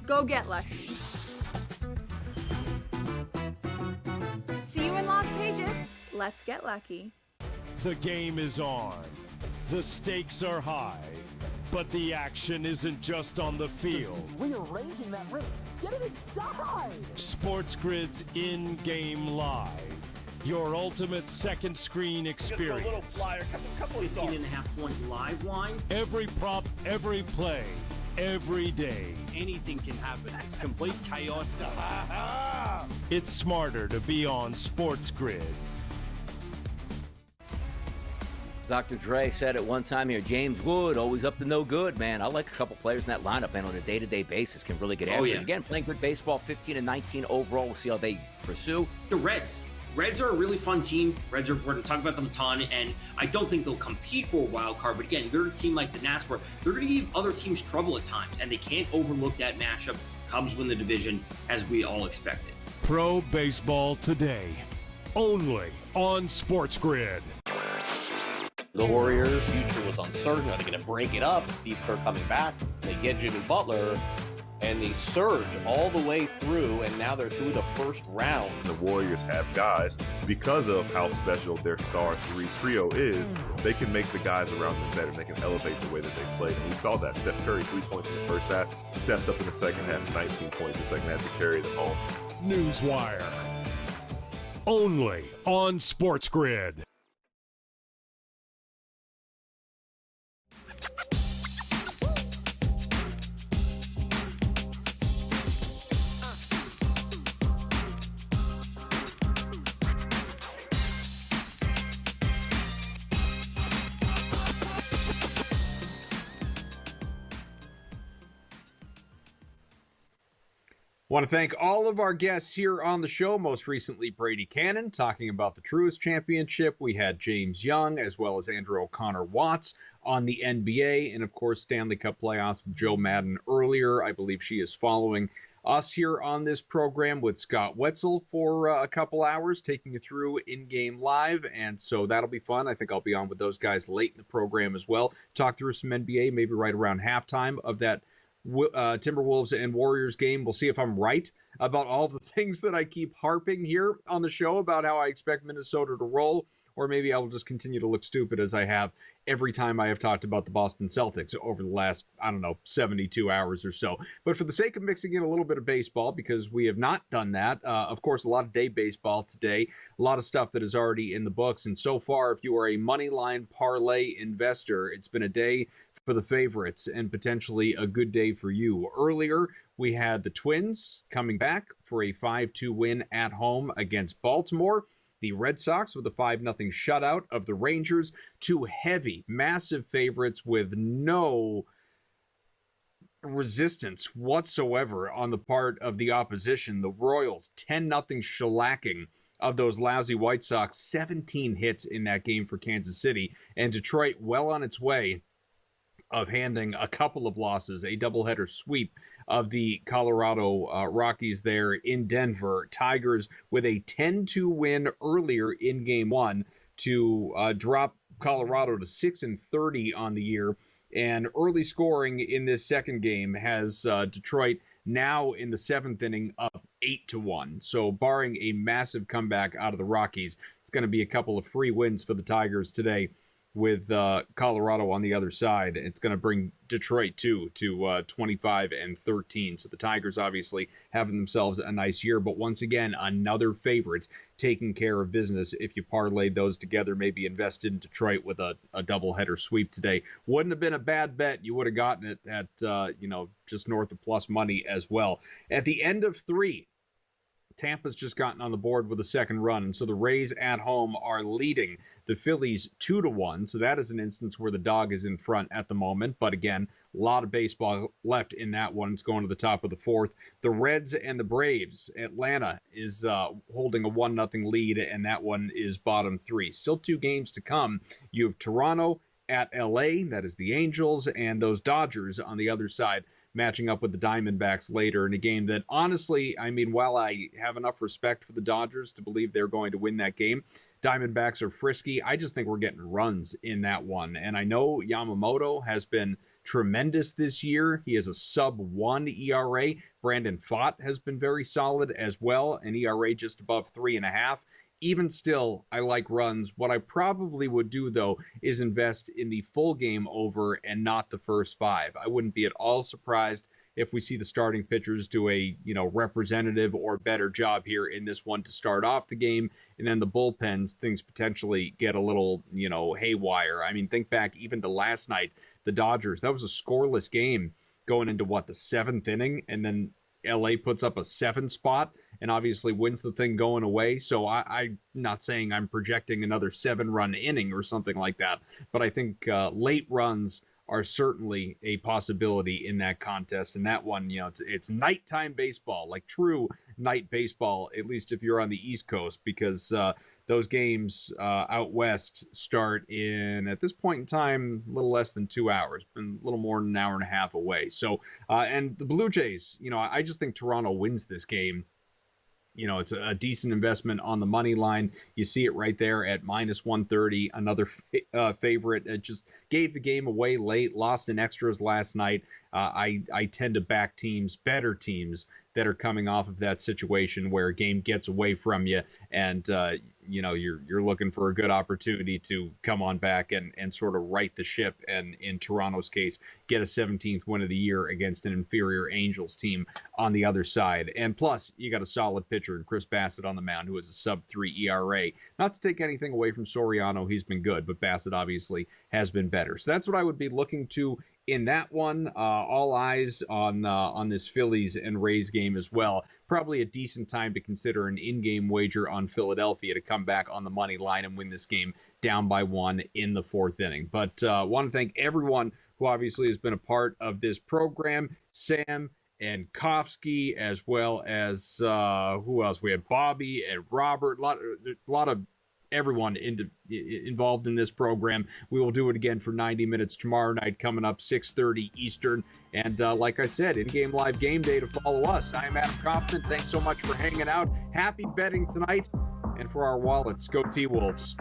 Speaker 1: go get lucky. See you in Las Vegas. Let's get lucky.
Speaker 4: The game is on. The stakes are high. But the action isn't just on the field.
Speaker 7: He's rearranging that roof. Get it inside!
Speaker 4: SportsGrid's in-game live. Your ultimate second screen experience.
Speaker 8: Just a little flyer, couple of
Speaker 3: 18.5-point live line.
Speaker 4: Every prop, every play, every day.
Speaker 8: Anything can happen. It's complete chaos.
Speaker 4: It's smarter to be on SportsGrid.
Speaker 2: Dr. Dre said at one time here, James Wood, always up to no good, man. I like a couple players in that lineup, man, on a day-to-day basis can really get after it. Again, playing good baseball, 15-19 overall. We'll see how they pursue.
Speaker 3: The Reds are a really fun team. Reds are, we're going to talk about them a ton, and I don't think they'll compete for a wild card. But again, they're a team like the Nats where they're going to give other teams trouble at times, and they can't overlook that matchup. Cubs win the division, as we all expected.
Speaker 4: Pro Baseball Today, only on SportsGrid.
Speaker 14: The Warriors' future was uncertain. Are they going to break it up? Steve Kerr coming back. They get Jimmy Butler, and they surge all the way through, and now they're through the first round.
Speaker 15: The Warriors have guys, because of how special their star trio is, they can make the guys around them better. They can elevate the way that they play. And we saw that. Steph Curry, 3 points in the first half, steps up in the second half, 19 points in the second half to carry them home.
Speaker 4: Newswire, only on SportsGrid.
Speaker 9: Want to thank all of our guests here on the show, most recently Brady Cannon talking about the Truist Championship. We had James Young as well as Andrew O'Connor Watts on the NBA, and of course Stanley Cup playoffs with Joe Madden earlier. I believe she is following us here on this program with Scott Wetzel for a couple hours, taking you through in-game live, and so that'll be fun. I think I'll be on with those guys late in the program as well. Talk through some NBA, maybe right around halftime of that Timberwolves and Warriors game. We'll see if I'm right about all the things that I keep harping here on the show about how I expect Minnesota to roll, or maybe I will just continue to look stupid as I have every time I have talked about the Boston Celtics over the last, 72 hours or so. But for the sake of mixing in a little bit of baseball, because we have not done that, of course, a lot of day baseball today, a lot of stuff that is already in the books. And so far, if you are a money line parlay investor, it's been a day for the favorites and potentially a good day for you. Earlier, we had the Twins coming back for a 5-2 win at home against Baltimore. The Red Sox with a 5-0 shutout of the Rangers. Two heavy, massive favorites with no resistance whatsoever on the part of the opposition. The Royals, 10-0 shellacking of those lousy White Sox. 17 hits in that game for Kansas City. And Detroit well on its way of handing a couple of losses, a doubleheader sweep of the Colorado Rockies there in Denver. Tigers with a 10-2 win earlier in game one to drop Colorado to 6-30 on the year. And early scoring in this second game has Detroit now in the seventh inning up 8-1. So barring a massive comeback out of the Rockies, it's going to be a couple of free wins for the Tigers today, with Colorado on the other side. It's going to bring Detroit to 25-13. So the Tigers obviously having themselves a nice year, but once again, another favorite taking care of business. If you parlayed those together, maybe invested in Detroit with a doubleheader sweep today, wouldn't have been a bad bet. You would have gotten it at just north of plus money as well. At the end of three, Tampa's just gotten on the board with a second run, and so the Rays at home are leading the Phillies 2-1. So that is an instance where the dog is in front at the moment. But again, a lot of baseball left in that one. It's going to the top of the fourth. The Reds and the Braves. Atlanta is holding a 1-0 lead, and that one is bottom three. Still 2 games to come. You have Toronto at LA, that is the Angels, and those Dodgers on the other side, matching up with the Diamondbacks later in a game that, honestly, while I have enough respect for the Dodgers to believe they're going to win that game, Diamondbacks are frisky. I just think we're getting runs in that one. And I know Yamamoto has been tremendous this year. He has a sub-1 ERA. Brandon Pfaadt has been very solid as well, an ERA just above 3.5. Even still, I like runs. What I probably would do, though, is invest in the full game over and not the first 5. I wouldn't be at all surprised if we see the starting pitchers do a, representative or better job here in this one to start off the game. And then the bullpens, things potentially get a little, haywire. Think back even to last night, the Dodgers. That was a scoreless game going into, the 7th inning? And then LA puts up a 7 spot and obviously wins the thing going away. So I'm not saying I'm projecting another 7-run inning or something like that, but I think late runs are certainly a possibility in that contest. And that one, it's nighttime baseball, like true night baseball, at least if you're on the East Coast, because those games out west start in, at this point in time, a little less than 2 hours, and a little more than an hour and a half away. So, and the Blue Jays, I just think Toronto wins this game. It's a decent investment on the money line. You see it right there at minus 130. Another favorite. It just gave the game away late, lost in extras last night. I tend to back better teams that are coming off of that situation where a game gets away from you, and you're looking for a good opportunity to come on back and sort of right the ship, and in Toronto's case, get a 17th win of the year against an inferior Angels team on the other side. And plus, you got a solid pitcher in Chris Bassett on the mound, who has a sub-3 ERA. Not to take anything away from Soriano, he's been good, but Bassett obviously has been better. So that's what I would be looking to in that one. All eyes on this Phillies and Rays game as well. Probably a decent time to consider an in-game wager on Philadelphia to come back on the money line and win this game down by 1 in the 4th inning. But want to thank everyone who obviously has been a part of this program. Sam, and Kofsky, as well as who else? We had Bobby and Robert. A lot of everyone involved in this program. We will do it again for 90 minutes tomorrow night, coming up 6:30 Eastern. And like I said, in-game live game day to follow us. I am Adam Kaufman. Thanks so much for hanging out. Happy betting tonight. And for our wallets, go T-Wolves.